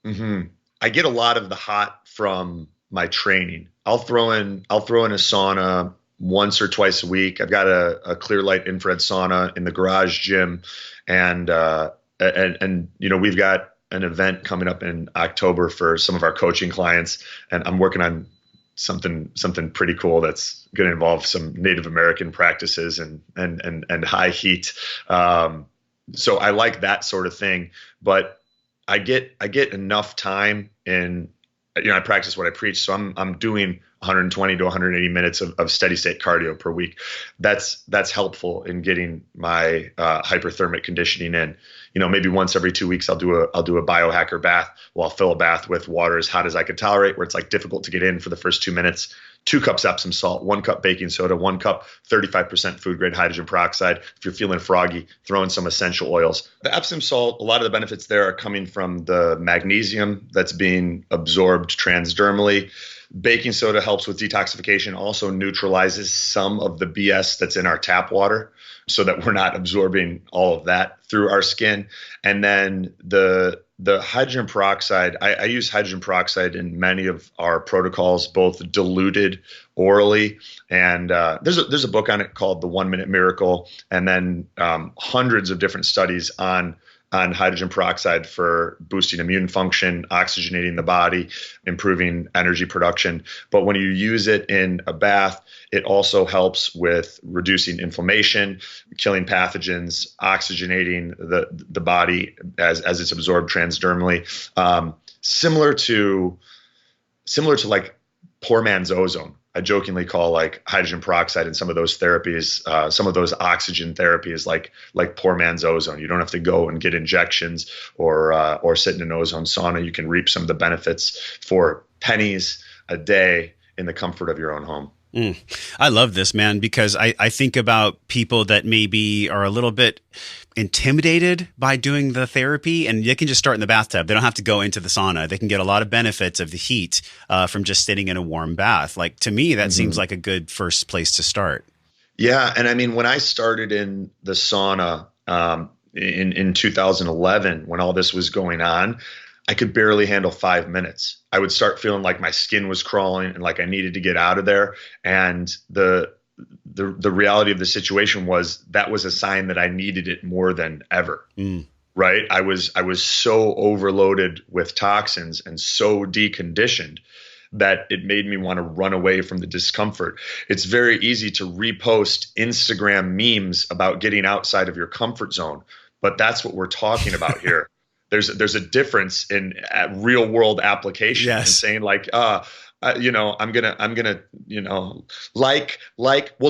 Mm-hmm. I get a lot of the hot from my training. I'll throw in a sauna once or twice a week. I've got a clear light infrared sauna in the garage gym, and you know, we've got an event coming up in October for some of our coaching clients, and I'm working on something pretty cool that's going to involve some Native American practices and high heat. So I like that sort of thing, but I get enough time in, you know, I practice what I preach. So I'm doing 120 to 180 minutes of steady state cardio per week. That's helpful in getting my hyperthermic conditioning in. You know, maybe once every 2 weeks, I'll do a biohacker bath. Well, I'll fill a bath with water as hot as I can tolerate, where it's like difficult to get in for the first 2 minutes. 2 cups Epsom salt, 1 cup baking soda, 1 cup 35% food grade hydrogen peroxide. If you're feeling froggy, throw in some essential oils. The Epsom salt, a lot of the benefits there are coming from the magnesium that's being absorbed transdermally. Baking soda helps with detoxification, also neutralizes some of the BS that's in our tap water so that we're not absorbing all of that through our skin. And then the hydrogen peroxide, I use hydrogen peroxide in many of our protocols, both diluted orally, and there's a book on it called The 1 Minute Miracle, and then hundreds of different studies on hydrogen peroxide for boosting immune function, oxygenating the body, improving energy production. But when you use it in a bath, it also helps with reducing inflammation, killing pathogens, oxygenating the body as it's absorbed transdermally. Similar to like poor man's ozone. I jokingly call like hydrogen peroxide and some of those therapies, some of those oxygen therapies, like poor man's ozone. You don't have to go and get injections or sit in an ozone sauna. You can reap some of the benefits for pennies a day in the comfort of your own home. I love this, man, because I think about people that maybe are a little bit intimidated by doing the therapy, and they can just start in the bathtub. They don't have to go into the sauna. They can get a lot of benefits of the heat from just sitting in a warm bath. Like, to me, that seems like a good first place to start. Yeah. And I mean, when I started in the sauna in 2011, when all this was going on, I could barely handle 5 minutes. I would start feeling like my skin was crawling and like I needed to get out of there. And the reality of the situation was that was a sign that I needed it more than ever. Right? I was so overloaded with toxins and so deconditioned that it made me want to run away from the discomfort. It's very easy to repost Instagram memes about getting outside of your comfort zone, but that's what we're talking about here. There's a difference in real world application and saying like, you know, I'm gonna, you know, well,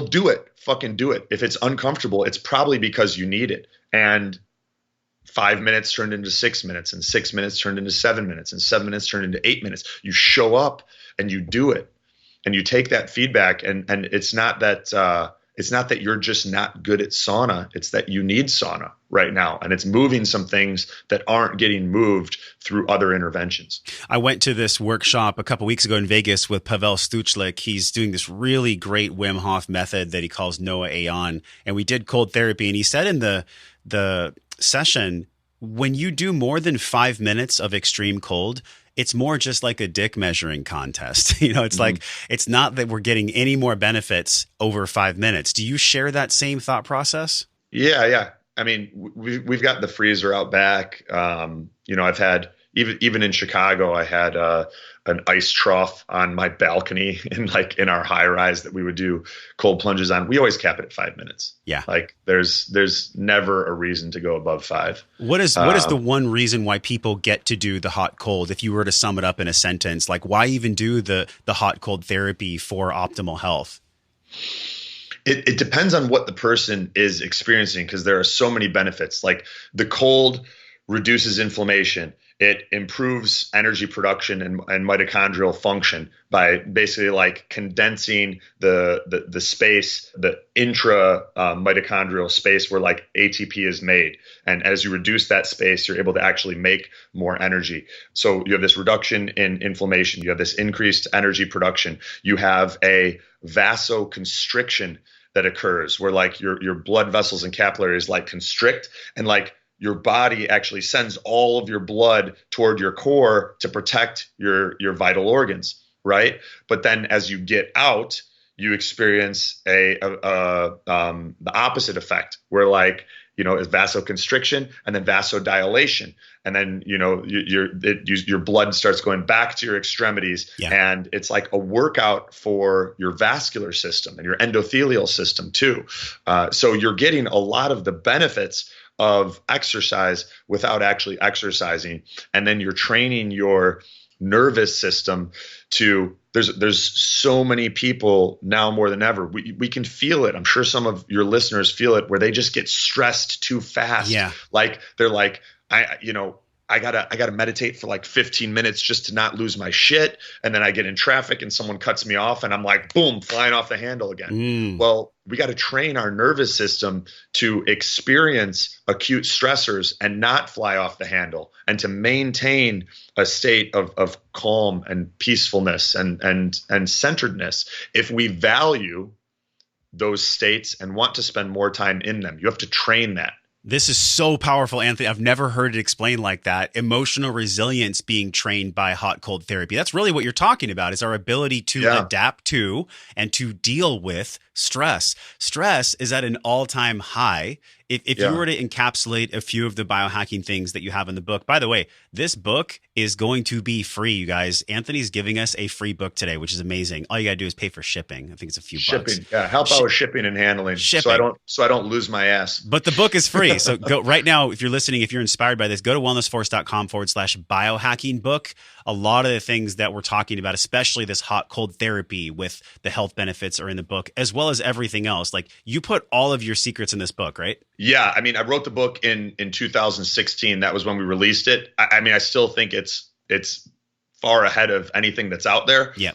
do it, fucking do it. If it's uncomfortable, it's probably because you need it. And 5 minutes turned into 6 minutes, and 6 minutes turned into 7 minutes, and 7 minutes turned into 8 minutes. You show up and you do it, and you take that feedback. And it's not that you're just not good at sauna. It's that you need sauna right now. And it's moving some things that aren't getting moved through other interventions. I went to this workshop a couple weeks ago in Vegas with Pavel Stuchlik. He's doing this really great Wim Hof method that he calls Noah Aeon. And we did cold therapy. And he said in the session, when you do more than 5 minutes of extreme cold, it's more just like a dick measuring contest. You know, it's like, it's not that we're getting any more benefits over 5 minutes. Do you share that same thought process? Yeah. I mean, we've got the freezer out back. You know, I've had even in Chicago, I had an ice trough on my balcony in our high rise that we would do cold plunges on. We always cap it at 5 minutes. Yeah. Like there's never a reason to go above 5. What is the one reason why people get to do the hot cold? If you were to sum it up in a sentence, like why even do the hot cold therapy for optimal health? It depends on what the person is experiencing, because there are so many benefits. Like the cold reduces inflammation. It improves energy production and mitochondrial function by basically like condensing the space, the intra mitochondrial space where like ATP is made. And as you reduce that space, you're able to actually make more energy. So you have this reduction in inflammation. You have this increased energy production. You have a vasoconstriction that occurs where like your blood vessels and capillaries like constrict, and like your body actually sends all of your blood toward your core to protect your vital organs, right? But then as you get out, you experience the opposite effect where like, is vasoconstriction and then vasodilation. And then, your blood starts going back to your extremities. Yeah. And it's like a workout for your vascular system and your endothelial system too. So you're getting a lot of the benefits of exercise without actually exercising. And then you're training your nervous system to, there's so many people now more than ever. We can feel it. I'm sure some of your listeners feel it, where they just get stressed too fast. Yeah. Like they're like, I gotta meditate for like 15 minutes just to not lose my shit. And then I get in traffic and someone cuts me off and I'm like, boom, flying off the handle again. Well, we got to train our nervous system to experience acute stressors and not fly off the handle, and to maintain a state of calm and peacefulness and centeredness. If we value those states and want to spend more time in them, you have to train that. This is so powerful, Anthony. I've never heard it explained like that. Emotional resilience being trained by hot cold therapy. That's really what you're talking about, is our ability to adapt to and to deal with stress. Stress is at an all-time high. If you were to encapsulate a few of the biohacking things that you have in the book, by the way, this book is going to be free, you guys. Anthony's giving us a free book today, which is amazing. All you got to do is pay for shipping. I think it's a few bucks. Shipping. Yeah. Help out with shipping and handling. Shipping. So I don't lose my ass. But the book is free. So go right now. If you're listening, if you're inspired by this, go to wellnessforce.com/biohacking book. A lot of the things that we're talking about, especially this hot cold therapy with the health benefits, are in the book, as well as everything else. Like, you put all of your secrets in this book, right? Yeah. I mean, I wrote the book in 2016. That was when we released it. I mean, I still think it's far ahead of anything that's out there. Yeah.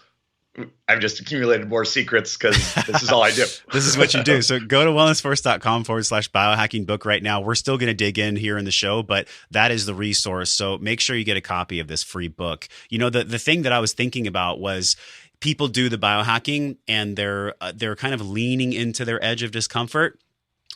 I've just accumulated more secrets because this is all I do. This is what you do. So go to wellnessforce.com/biohacking book right now. We're still going to dig in here in the show, but that is the resource. So make sure you get a copy of this free book. The thing that I was thinking about was, people do the biohacking and they're kind of leaning into their edge of discomfort.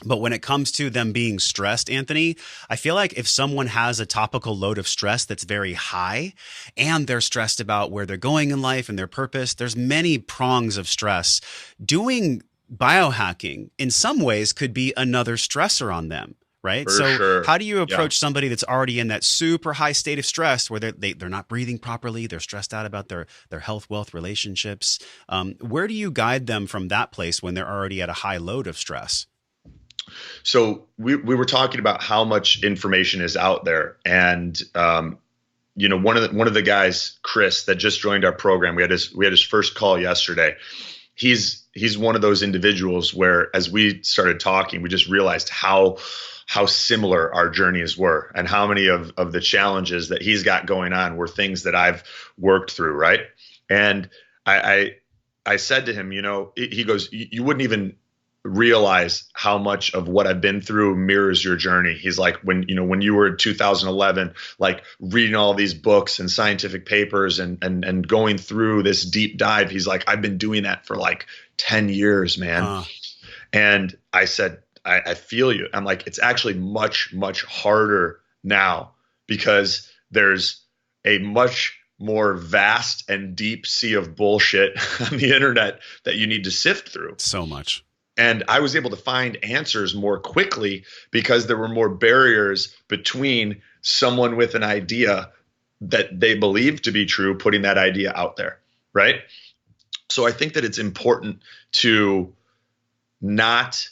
But when it comes to them being stressed, Anthony, I feel like if someone has a topical load of stress that's very high and they're stressed about where they're going in life and their purpose, there's many prongs of stress. Doing biohacking in some ways could be another stressor on them, right? Sure. How do you approach somebody that's already in that super high state of stress where they're not breathing properly, they're stressed out about their health, wealth, relationships? Where do you guide them from that place when they're already at a high load of stress? So we were talking about how much information is out there, and one of the guys, Chris, that just joined our program, we had his first call yesterday. He's one of those individuals where, as we started talking, we just realized how similar our journeys were, and how many of the challenges that he's got going on were things that I've worked through, right? And I said to him, he goes, you wouldn't even realize how much of what I've been through mirrors your journey. He's like, when you were in 2011, like reading all these books and scientific papers and going through this deep dive, he's like, I've been doing that for like 10 years, man. And I said, I feel you. I'm like, it's actually much, much harder now because there's a much more vast and deep sea of bullshit on the internet that you need to sift through. So much. And I was able to find answers more quickly because there were more barriers between someone with an idea that they believe to be true, putting that idea out there, right? So I think that it's important to not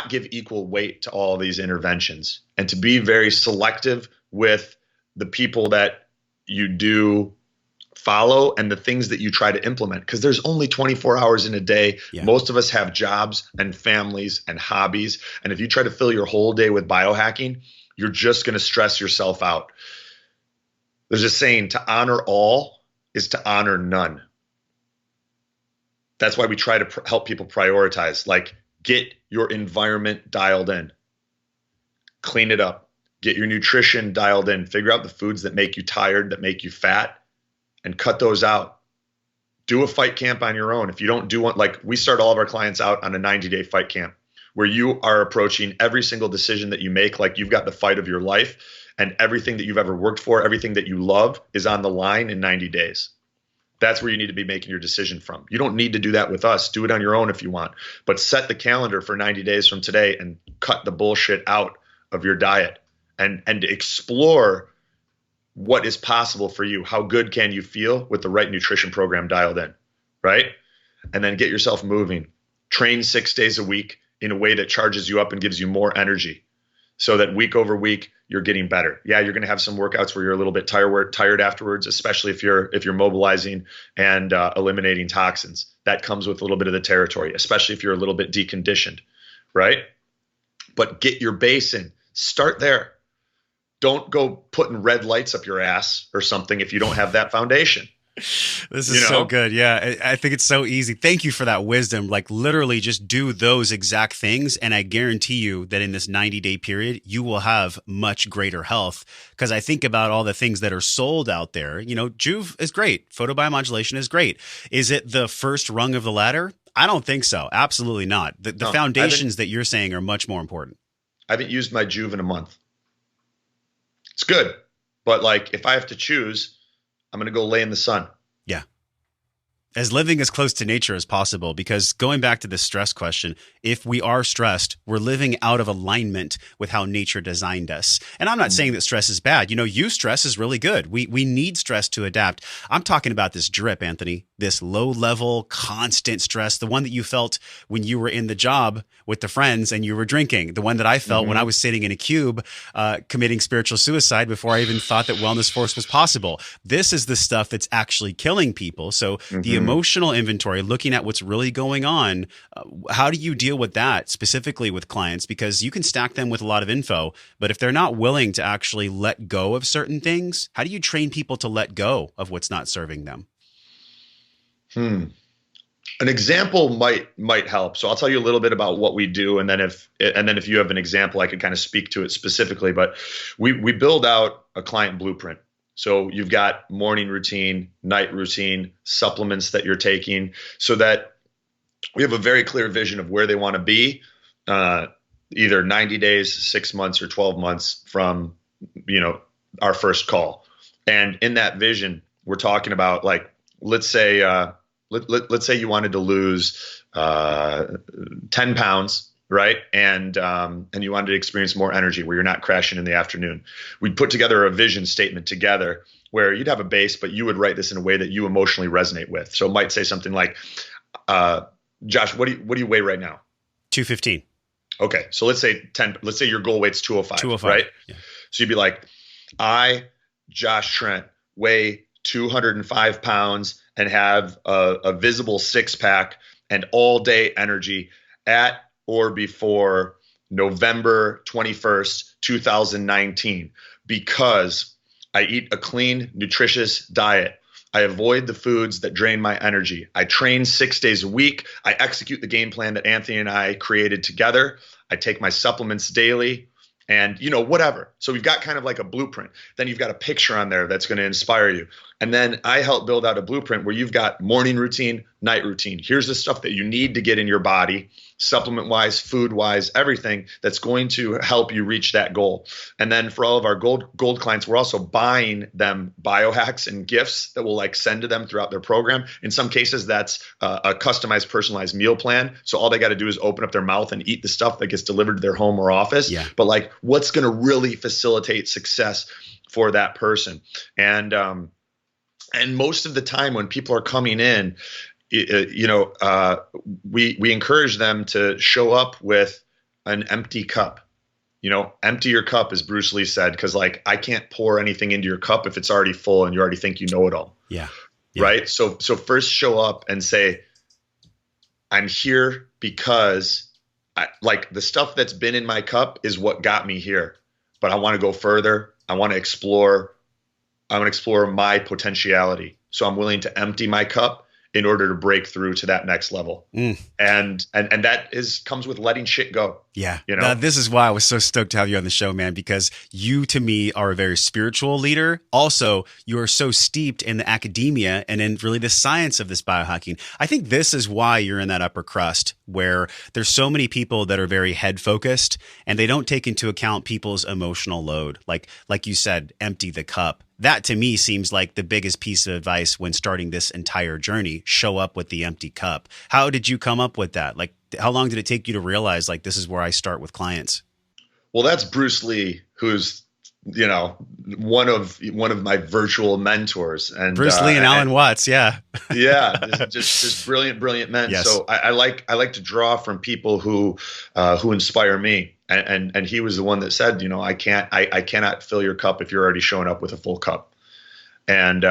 give equal weight to all of these interventions, and to be very selective with the people that you do follow and the things that you try to implement, because there's only 24 hours in a day. Yeah. Most of us have jobs and families and hobbies. And if you try to fill your whole day with biohacking, you're just going to stress yourself out. There's a saying, to honor all is to honor none. That's why we try to help people prioritize, like get your environment dialed in, clean it up, get your nutrition dialed in, figure out the foods that make you tired, that make you fat, and cut those out. Do a fight camp on your own. If you don't do one, like we start all of our clients out on a 90-day fight camp where you are approaching every single decision that you make like you've got the fight of your life, and everything that you've ever worked for, everything that you love is on the line in 90 days. That's where you need to be making your decision from. You don't need to do that with us. Do it on your own if you want, but set the calendar for 90 days from today and cut the bullshit out of your diet and explore what is possible for you. How good can you feel with the right nutrition program dialed in, right? And then get yourself moving. Train 6 days a week in a way that charges you up and gives you more energy, so that week over week you're getting better. Yeah, you're going to have some workouts where you're a little bit tired afterwards, especially if you're mobilizing and eliminating toxins. That comes with a little bit of the territory, especially if you're a little bit deconditioned, right? But get your base in. Start there. Don't go putting red lights up your ass or something if you don't have that foundation. This is so good. Yeah, I think it's so easy. Thank you for that wisdom. Like literally just do those exact things. And I guarantee you that in this 90-day period, you will have much greater health. Because I think about all the things that are sold out there. You know, Juve is great. Photobiomodulation is great. Is it the first rung of the ladder? I don't think so. Absolutely not. The foundations that you're saying are much more important. I haven't used my Juve in a month. It's good. But like, if I have to choose, I'm going to go lay in the sun. Yeah. As living as close to nature as possible, because going back to the stress question, if we are stressed, we're living out of alignment with how nature designed us. And I'm not saying that stress is bad. You know, stress is really good. We need stress to adapt. I'm talking about this drip, Anthony, this low level, constant stress, the one that you felt when you were in the job with the friends and you were drinking, the one that I felt when I was sitting in a cube committing spiritual suicide before I even thought that Wellness Force was possible. This is the stuff that's actually killing people. So the emotional inventory, looking at what's really going on, how do you deal with that specifically with clients? Because you can stack them with a lot of info, but if they're not willing to actually let go of certain things, how do you train people to let go of what's not serving them? An example might help. So I'll tell you a little bit about what we do, and then if you have an example, I could kind of speak to it specifically. But we build out a client blueprint. So you've got morning routine, night routine, supplements that you're taking, so that we have a very clear vision of where they want to be, either 90 days, 6 months, or 12 months from, our first call. And in that vision, we're talking about, like, let's say you wanted to lose 10 pounds. Right. And you wanted to experience more energy where you're not crashing in the afternoon. We'd put together a vision statement together where you'd have a base, but you would write this in a way that you emotionally resonate with. So it might say something like, Josh, what do you weigh right now? 215. Okay. So let's say your goal weight's 205. 205. Right. Yeah. So you'd be like, I, Josh Trent, weigh 205 pounds and have a visible 6-pack and all day energy at or before November 21st, 2019, because I eat a clean, nutritious diet. I avoid the foods that drain my energy. I train 6 days a week. I execute the game plan that Anthony and I created together. I take my supplements daily. And, whatever. So we've got kind of like a blueprint. Then you've got a picture on there that's going to inspire you. And then I help build out a blueprint where you've got morning routine, night routine. Here's the stuff that you need to get in your body, supplement-wise, food-wise, everything that's going to help you reach that goal. And then for all of our gold clients, we're also buying them biohacks and gifts that we'll send to them throughout their program. In some cases, that's a customized, personalized meal plan. So all they got to do is open up their mouth and eat the stuff that gets delivered to their home or office. Yeah. But what's going to really facilitate success for that person. And most of the time when people are coming in, we encourage them to show up with an empty cup. Empty your cup, as Bruce Lee said, because like I can't pour anything into your cup if it's already full and you already think you know it all. Yeah. Right. So first show up and say, I'm here because like the stuff that's been in my cup is what got me here, but I want to go further. I want to explore my potentiality. So I'm willing to empty my cup in order to break through to that next level. And that comes with letting shit go. Yeah. Now, this is why I was so stoked to have you on the show, man, because you, to me, are a very spiritual leader. Also, you are so steeped in the academia and in really the science of this biohacking. I think this is why you're in that upper crust where there's so many people that are very head focused and they don't take into account people's emotional load. Like you said, empty the cup. That to me seems like the biggest piece of advice when starting this entire journey. Show up with the empty cup. How did you come up with that? Like, how long did it take you to realize like this is where I start with clients? Well, that's Bruce Lee, who's one of my virtual mentors, and Bruce Lee and Alan Watts. Yeah, just brilliant men. Yes. So I like to draw from people who inspire me. And he was the one that said, I cannot fill your cup if you're already showing up with a full cup. And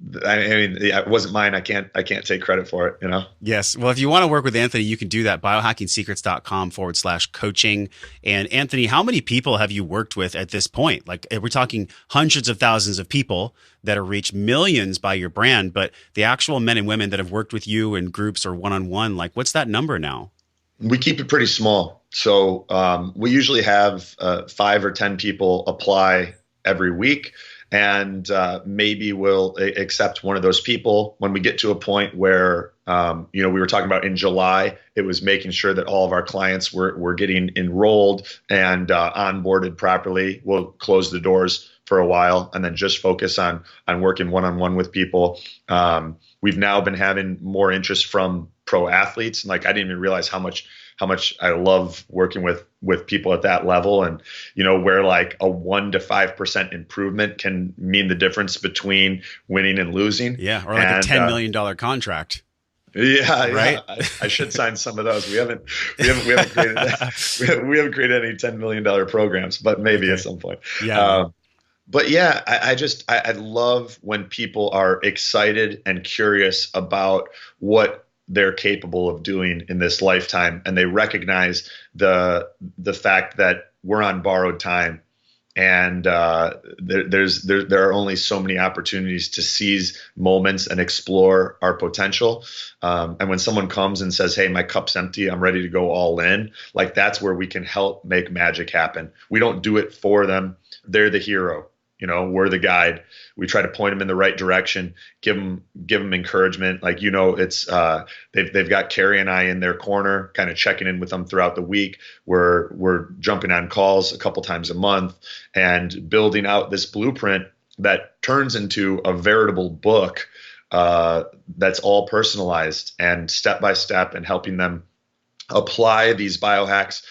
it wasn't mine. I can't take credit for it, Yes. Well, if you want to work with Anthony, you can do that. biohackingsecrets.com/coaching. And Anthony, how many people have you worked with at this point? Like, we're talking hundreds of thousands of people that have reached millions by your brand, but the actual men and women that have worked with you in groups or one-on-one, like what's that number now? We keep it pretty small. So we usually have 5 or 10 people apply every week, and maybe we'll accept one of those people when we get to a point where, we were talking about in July, it was making sure that all of our clients were getting enrolled and onboarded properly. We'll close the doors for a while and then just focus on working one-on-one with people. We've now been having more interest from pro athletes. Like, I didn't even realize how much I love working with people at that level, and where like a 1 to 5% improvement can mean the difference between winning and losing. Yeah, or like a $10 million contract. Yeah, right. Yeah. I should sign some of those. We haven't created any $10 million programs, but maybe at some point. Yeah. But yeah, I love when people are excited and curious about what they're capable of doing in this lifetime, and they recognize the fact that we're on borrowed time, and there are only so many opportunities to seize moments and explore our potential. And when someone comes and says, "Hey, my cup's empty, I'm ready to go all in," like that's where we can help make magic happen. We don't do it for them; they're the hero. We're the guide. We try to point them in the right direction, give them encouragement. Like, it's they've got Carrie and I in their corner, kind of checking in with them throughout the week. We're jumping on calls a couple times a month and building out this blueprint that turns into a veritable book that's all personalized and step by step, and helping them apply these biohacks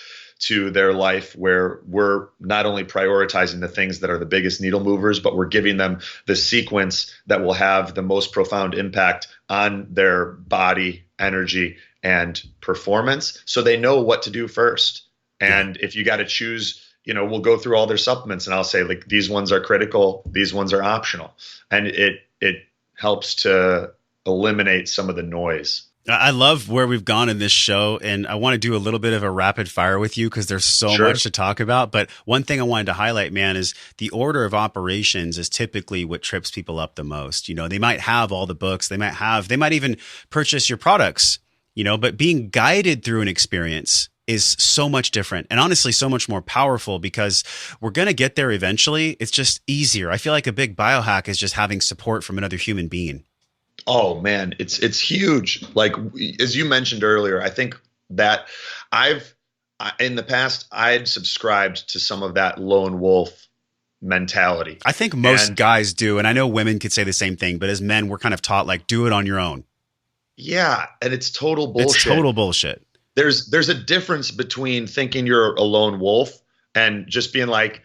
to their life, where we're not only prioritizing the things that are the biggest needle movers, but we're giving them the sequence that will have the most profound impact on their body, energy, and performance, so they know what to do first. And if you got to choose, we'll go through all their supplements, and I'll say, like, these ones are critical, these ones are optional. And it helps to eliminate some of the noise. I love where we've gone in this show, and I want to do a little bit of a rapid fire with you because there's so much to talk about. But one thing I wanted to highlight, man, is the order of operations is typically what trips people up the most. They might have all the books, they might even purchase your products, but being guided through an experience is so much different, and honestly so much more powerful, because we're going to get there eventually. It's just easier. I feel like a big biohack is just having support from another human being. Oh man, it's huge. Like, as you mentioned earlier, I think that in the past, I'd subscribed to some of that lone wolf mentality. I think most guys do. And I know women could say the same thing, but as men, we're kind of taught, like, do it on your own. Yeah. And it's total bullshit. It's total bullshit. There's a difference between thinking you're a lone wolf and just being like,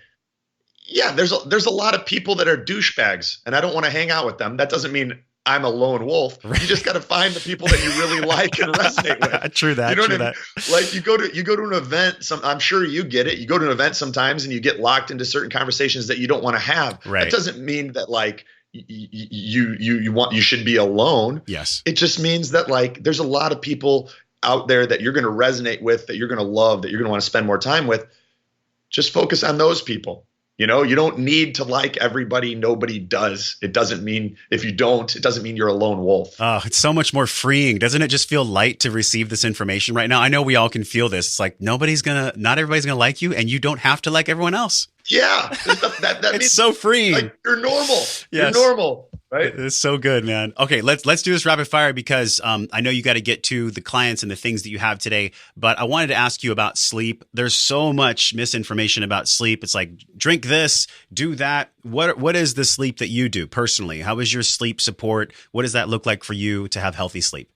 Yeah, there's a lot of people that are douchebags, and I don't want to hang out with them. That doesn't mean I'm a lone wolf. Right. You just got to find the people that you really like and resonate with. True that. You know true what I mean? that. Like you go to an event. I'm sure you get it. You go to an event sometimes, and you get locked into certain conversations that you don't want to have. Right. That doesn't mean that like you should be alone. Yes. It just means that like there's a lot of people out there that you're going to resonate with, that you're going to love, that you're going to want to spend more time with. Just focus on those people. You know, you don't need to like everybody. Nobody does. It doesn't mean if you don't, it doesn't mean you're a lone wolf. Oh, it's so much more freeing. Doesn't it just feel light to receive this information right now? I know we all can feel this. It's like not everybody's going to like you, and you don't have to like everyone else. Yeah. That It's means so freeing. like you're normal. Yes. You're normal. Right. It's so good, man. Okay, let's do this rapid fire because I know you got to get to the clients and the things that you have today. But I wanted to ask you about sleep. There's so much misinformation about sleep. It's like drink this, do that. What is the sleep that you do personally? How is your sleep support? What does that look like for you to have healthy sleep?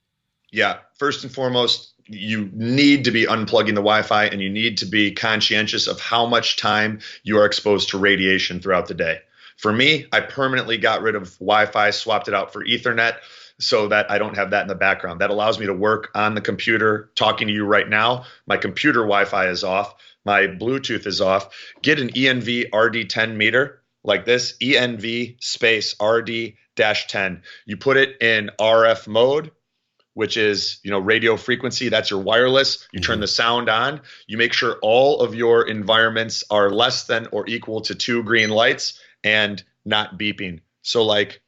Yeah. First and foremost, you need to be unplugging the Wi-Fi, and you need to be conscientious of how much time you are exposed to radiation throughout the day. For me, I permanently got rid of Wi-Fi, swapped it out for Ethernet so that I don't have that in the background. That allows me to work on the computer. Talking to you right now, my computer Wi-Fi is off. My Bluetooth is off. Get an ENV RD10 meter like this, ENV space RD-10. You put it in RF mode, which is, radio frequency. That's your wireless. You turn the sound on. You make sure all of your environments are less than or equal to 2 green lights and not beeping. So like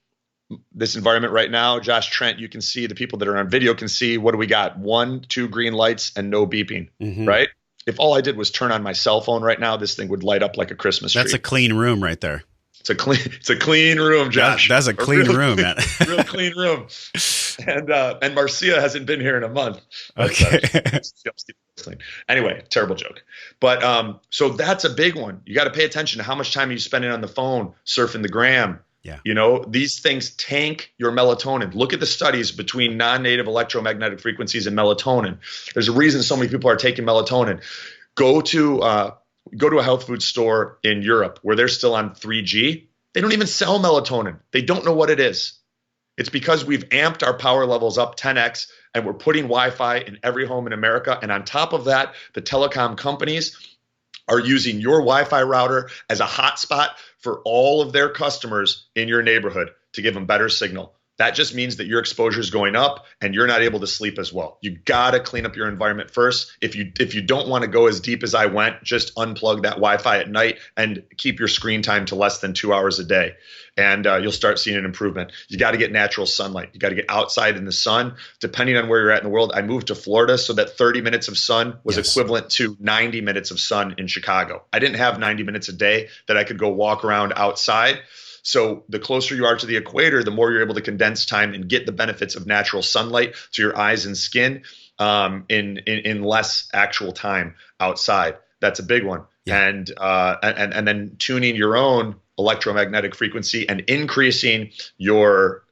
this environment right now, Josh, Trent, you can see, the people that are on video can see, what do we got? 1, 2 green lights and no beeping, right? If all I did was turn on my cell phone right now, this thing would light up like a Christmas tree. That's a clean room right there. It's a clean room, Josh. That's a clean room, man. Real clean room. And Marcia hasn't been here in a month. Okay. Anyway, terrible joke. But so that's a big one. You got to pay attention to how much time are you spending on the phone, surfing the gram. Yeah. These things tank your melatonin. Look at the studies between non-native electromagnetic frequencies and melatonin. There's a reason so many people are taking melatonin. Go to a health food store in Europe where they're still on 3G. They don't even sell melatonin. They don't know what it is. It's because we've amped our power levels up 10x, and we're putting Wi-Fi in every home in America. And on top of that, the telecom companies are using your Wi-Fi router as a hotspot for all of their customers in your neighborhood to give them better signal. That just means that your exposure is going up and you're not able to sleep as well. You got to clean up your environment first. If you don't want to go as deep as I went, just unplug that Wi-Fi at night and keep your screen time to less than 2 hours a day. And you'll start seeing an improvement. You got to get natural sunlight. You got to get outside in the sun. Depending on where you're at in the world, I moved to Florida so that 30 minutes of sun was equivalent to 90 minutes of sun in Chicago. I didn't have 90 minutes a day that I could go walk around outside. So the closer you are to the equator, the more you're able to condense time and get the benefits of natural sunlight to your eyes and skin in less actual time outside. That's a big one. Yeah. And then tuning your own electromagnetic frequency and increasing your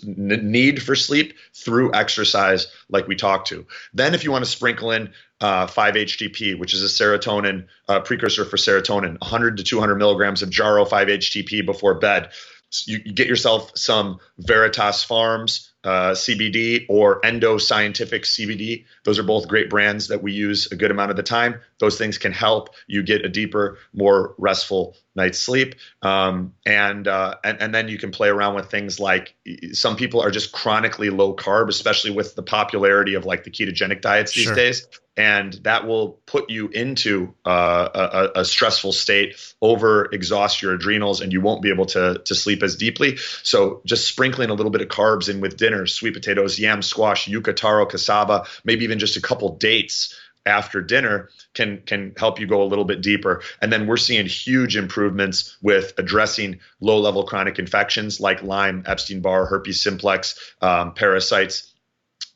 need for sleep through exercise, like we talked to. Then if you want to sprinkle in 5-HTP, which is a serotonin precursor for serotonin, 100 to 200 milligrams of Jarrow 5-HTP before bed. So you get yourself some Veritas Farms CBD or Endo Scientific CBD. Those are both great brands that we use a good amount of the time. Those things can help you get a deeper, more restful night's sleep. And then you can play around with things like, some people are just chronically low carb, especially with the popularity of like the ketogenic diets these days. And that will put you into a stressful state, over exhaust your adrenals, and you won't be able to sleep as deeply. So just sprinkling a little bit of carbs in with dinner, sweet potatoes, yam, squash, yuca, taro, cassava, maybe even just a couple dates after dinner can help you go a little bit deeper. And then we're seeing huge improvements with addressing low-level chronic infections like Lyme, Epstein-Barr, herpes simplex, parasites,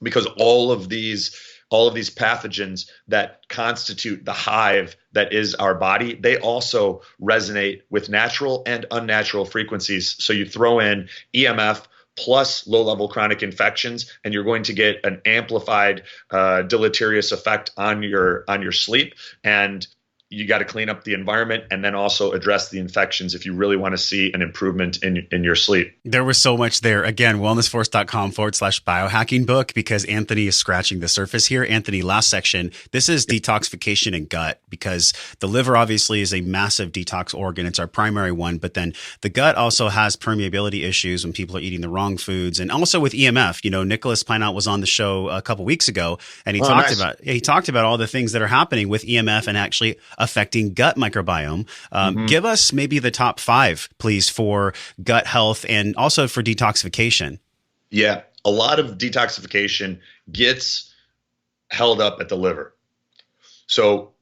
because all of these pathogens that constitute the hive that is our body, they also resonate with natural and unnatural frequencies. So you throw in EMF plus low-level chronic infections, and you're going to get an amplified deleterious effect on your sleep. And you got to clean up the environment and then also address the infections if you really want to see an improvement in your sleep. There was so much there. Again, wellnessforce.com/biohacking book, because Anthony is scratching the surface here. Anthony, last section, this is detoxification and gut, because the liver obviously is a massive detox organ. It's our primary one, but then the gut also has permeability issues when people are eating the wrong foods. And also with EMF, Nicholas Pineout was on the show a couple weeks ago, and he talked about all the things that are happening with EMF and actually affecting gut microbiome. Give us maybe the top 5, please, for gut health and also for detoxification. Yeah, a lot of detoxification gets held up at the liver. So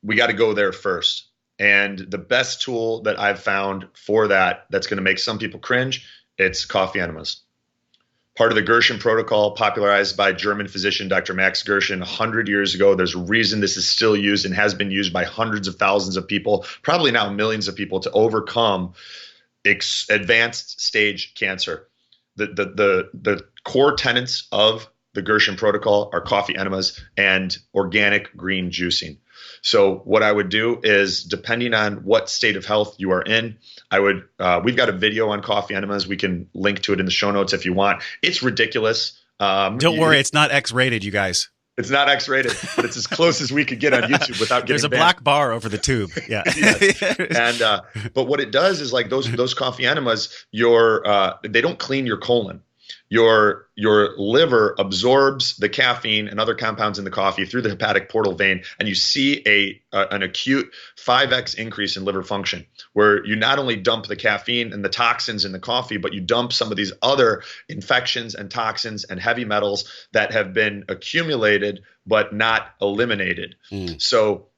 we got to go there first. And the best tool that I've found for that's going to make some people cringe, it's coffee enemas. Part of the GRETCHEN protocol, popularized by German physician Dr. Max GRETCHEN 100 years ago. There's a reason this is still used and has been used by hundreds of thousands of people, probably now millions of people, to overcome advanced stage cancer. The core tenets of the GRETCHEN protocol are coffee enemas and organic green juicing. So what I would do is, depending on what state of health you are in, we've got a video on coffee enemas. We can link to it in the show notes if you want. It's ridiculous. Don't worry, it's not X-rated, you guys. It's not X-rated, but it's as close as we could get on YouTube without getting There's a banned. Black bar over the tube. Yeah. And but what it does is, like, those coffee enemas, they don't clean your colon. Your liver absorbs the caffeine and other compounds in the coffee through the hepatic portal vein, and you see an acute 5x increase in liver function, where you not only dump the caffeine and the toxins in the coffee, but you dump some of these other infections and toxins and heavy metals that have been accumulated but not eliminated. So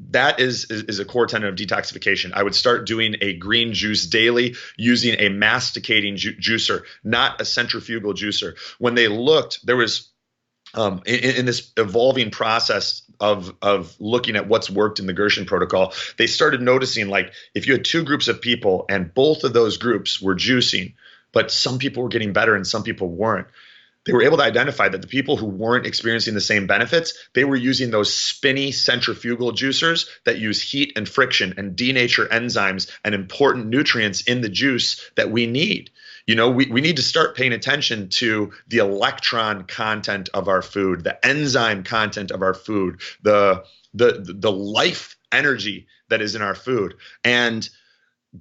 that is a core tenet of detoxification. I would start doing a green juice daily using a masticating juicer, not a centrifugal juicer. When they looked, there was in this evolving process of looking at what's worked in the GRETCHEN protocol, they started noticing, like, if you had 2 groups of people and both of those groups were juicing, but some people were getting better and some people weren't, they were able to identify that the people who weren't experiencing the same benefits, they were using those spinny centrifugal juicers that use heat and friction and denature enzymes and important nutrients in the juice that we need. We need to start paying attention to the electron content of our food, the enzyme content of our food, the life energy that is in our food, and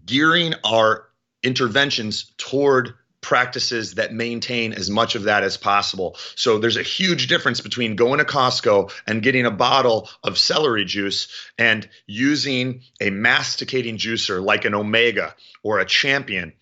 gearing our interventions toward practices that maintain as much of that as possible. So there's a huge difference between going to Costco and getting a bottle of celery juice and using a masticating juicer like an Omega or a Champion,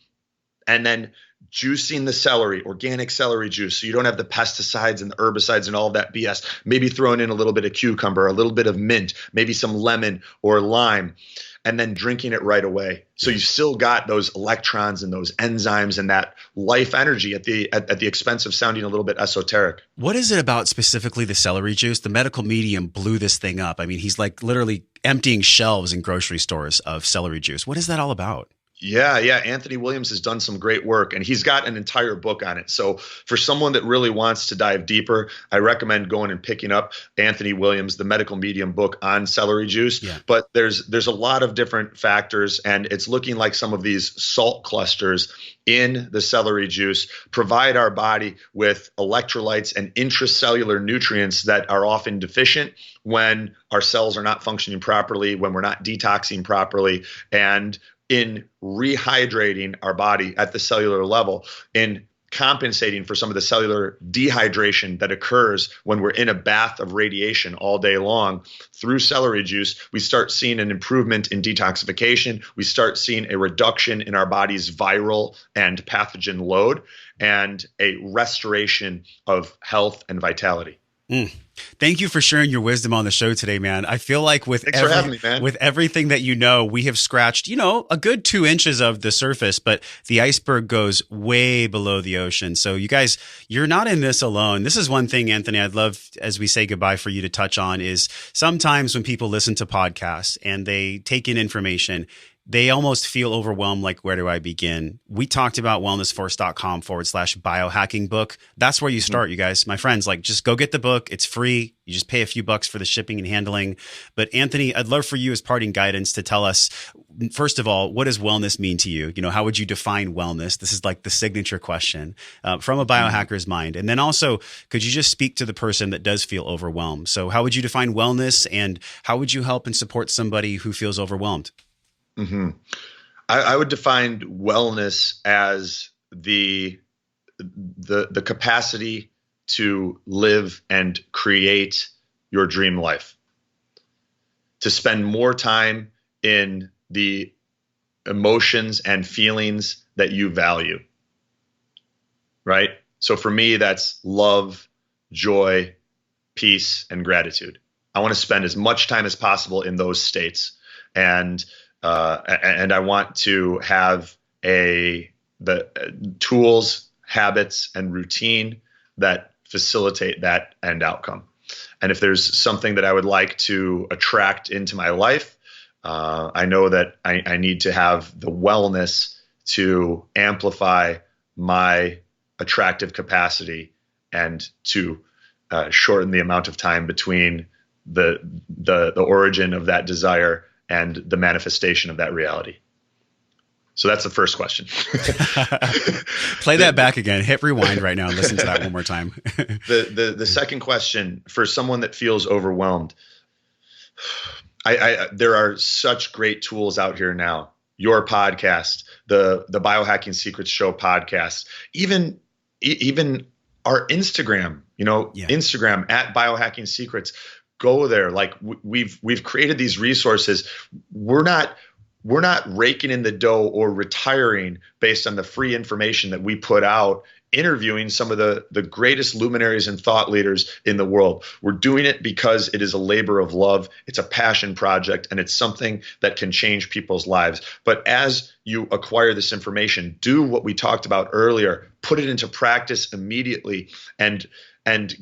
and then juicing the celery, organic celery juice, so you don't have the pesticides and the herbicides and all of that BS. Maybe throwing in a little bit of cucumber, a little bit of mint, maybe some lemon or lime, and then drinking it right away. So you've still got those electrons and those enzymes and that life energy at the expense of sounding a little bit esoteric. What is it about specifically the celery juice? The medical medium blew this thing up. I mean, he's like literally emptying shelves in grocery stores of celery juice. What is that all about? Yeah. Anthony Williams has done some great work, and he's got an entire book on it. So for someone that really wants to dive deeper, I recommend going and picking up Anthony Williams, the medical medium book on celery juice. Yeah. But there's a lot of different factors, and it's looking like some of these salt clusters in the celery juice provide our body with electrolytes and intracellular nutrients that are often deficient when our cells are not functioning properly, when we're not detoxing properly, and in rehydrating our body at the cellular level, in compensating for some of the cellular dehydration that occurs when we're in a bath of radiation all day long. Through celery juice, we start seeing an improvement in detoxification. We start seeing a reduction in our body's viral and pathogen load, and a restoration of health and vitality. Thank you for sharing your wisdom on the show today, man. I feel like with everything that we have scratched, a good 2 inches of the surface, but the iceberg goes way below the ocean. So you guys, you're not in this alone. This is one thing, Anthony, I'd love, as we say goodbye, for you to touch on is sometimes when people listen to podcasts and they take in information, they almost feel overwhelmed. Like, where do I begin? We talked about wellnessforce.com/biohacking book. That's where you start, you guys. My friends, like, just go get the book. It's free. You just pay a few bucks for the shipping and handling. But Anthony, I'd love for you as parting guidance to tell us, first of all, what does wellness mean to you? How would you define wellness? This is like the signature question from a biohacker's mind. And then also, could you just speak to the person that does feel overwhelmed? So how would you define wellness, and how would you help and support somebody who feels overwhelmed? Mm-hmm. I would define wellness as the capacity to live and create your dream life, to spend more time in the emotions and feelings that you value, right? So for me, that's love, joy, peace, and gratitude. I want to spend as much time as possible in those states. And I want to have the tools, habits, and routine that facilitate that end outcome. And if there's something that I would like to attract into my life, I know that I need to have the wellness to amplify my attractive capacity and to shorten the amount of time between the origin of that desire and the manifestation of that reality. So that's the first question. Play that back again. Hit rewind right now and listen to that one more time. The second question, for someone that feels overwhelmed, there are such great tools out here now. Your podcast, the Biohacking Secrets Show podcast, even our Instagram, Instagram at Biohacking Secrets. Go there. Like, we've created these resources. We're not raking in the dough or retiring based on the free information that we put out, interviewing some of the greatest luminaries and thought leaders in the world. We're doing it because it is a labor of love. It's a passion project, and it's something that can change people's lives. But as you acquire this information, do what we talked about earlier, put it into practice immediately, and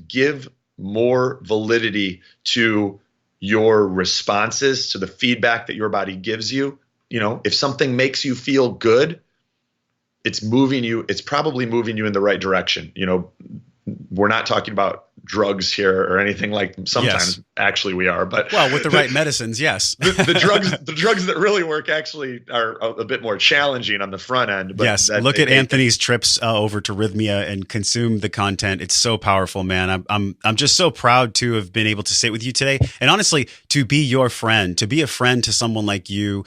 give more validity to your responses, to the feedback that your body gives you. If something makes you feel good, it's probably moving you in the right direction. We're not talking about drugs here or anything like. Sometimes, yes. Actually, we are, but with the right medicines, yes. the drugs that really work actually are a bit more challenging on the front end. But yes, look at Anthony's trips over to Rhythmia and consume the content. It's so powerful, man. I'm just so proud to have been able to sit with you today, and honestly, to be your friend, to be a friend to someone like you.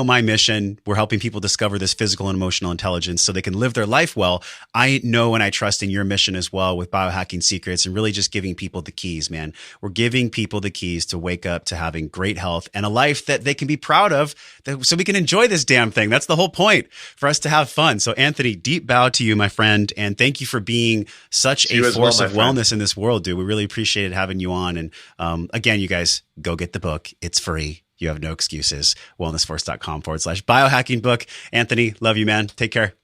My mission. We're helping people discover this physical and emotional intelligence so they can live their life well. I know and I trust in your mission as well with Biohacking Secrets, and really just giving people the keys, man. We're giving people the keys to wake up to having great health and a life that they can be proud of, so we can enjoy this damn thing. That's the whole point, for us to have fun. So Anthony, deep bow to you, my friend, and thank you for being such a force of wellness in this world, dude. We really appreciated having you on. And again, you guys, go get the book. It's free. You have no excuses. wellnessforce.com/biohacking book. Anthony, love you, man. Take care.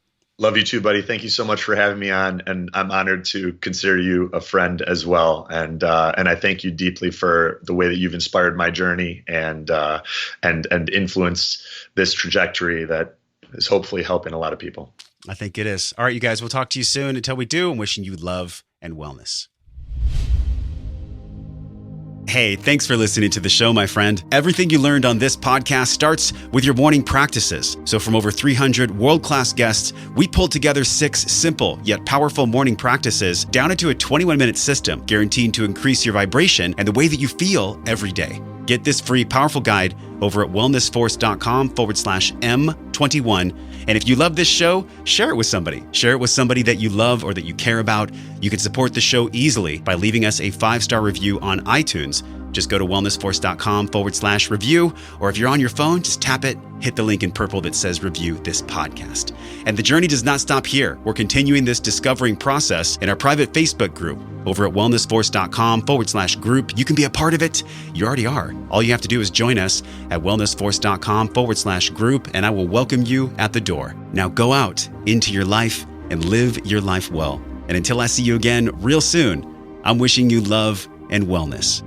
Love you too, buddy. Thank you so much for having me on, and I'm honored to consider you a friend as well. And I thank you deeply for the way that you've inspired my journey and influenced this trajectory that is hopefully helping a lot of people. I think it is. All right, you guys, we'll talk to you soon. Until we do, I'm wishing you love and wellness. Hey, thanks for listening to the show, my friend. Everything you learned on this podcast starts with your morning practices. So from over 300 world-class guests, we pulled together 6 simple yet powerful morning practices down into a 21-minute system, guaranteed to increase your vibration and the way that you feel every day. Get this free, powerful guide over at wellnessforce.com/M21. And if you love this show, share it with somebody. Share it with somebody that you love or that you care about. You can support the show easily by leaving us a 5-star review on iTunes. Just go to wellnessforce.com/review, or if you're on your phone, just tap it, hit the link in purple that says review this podcast. And the journey does not stop here. We're continuing this discovering process in our private Facebook group over at wellnessforce.com/group. You can be a part of it. You already are. All you have to do is join us at wellnessforce.com/group, and I will welcome you at the door. Now go out into your life and live your life well. And until I see you again real soon, I'm wishing you love and wellness.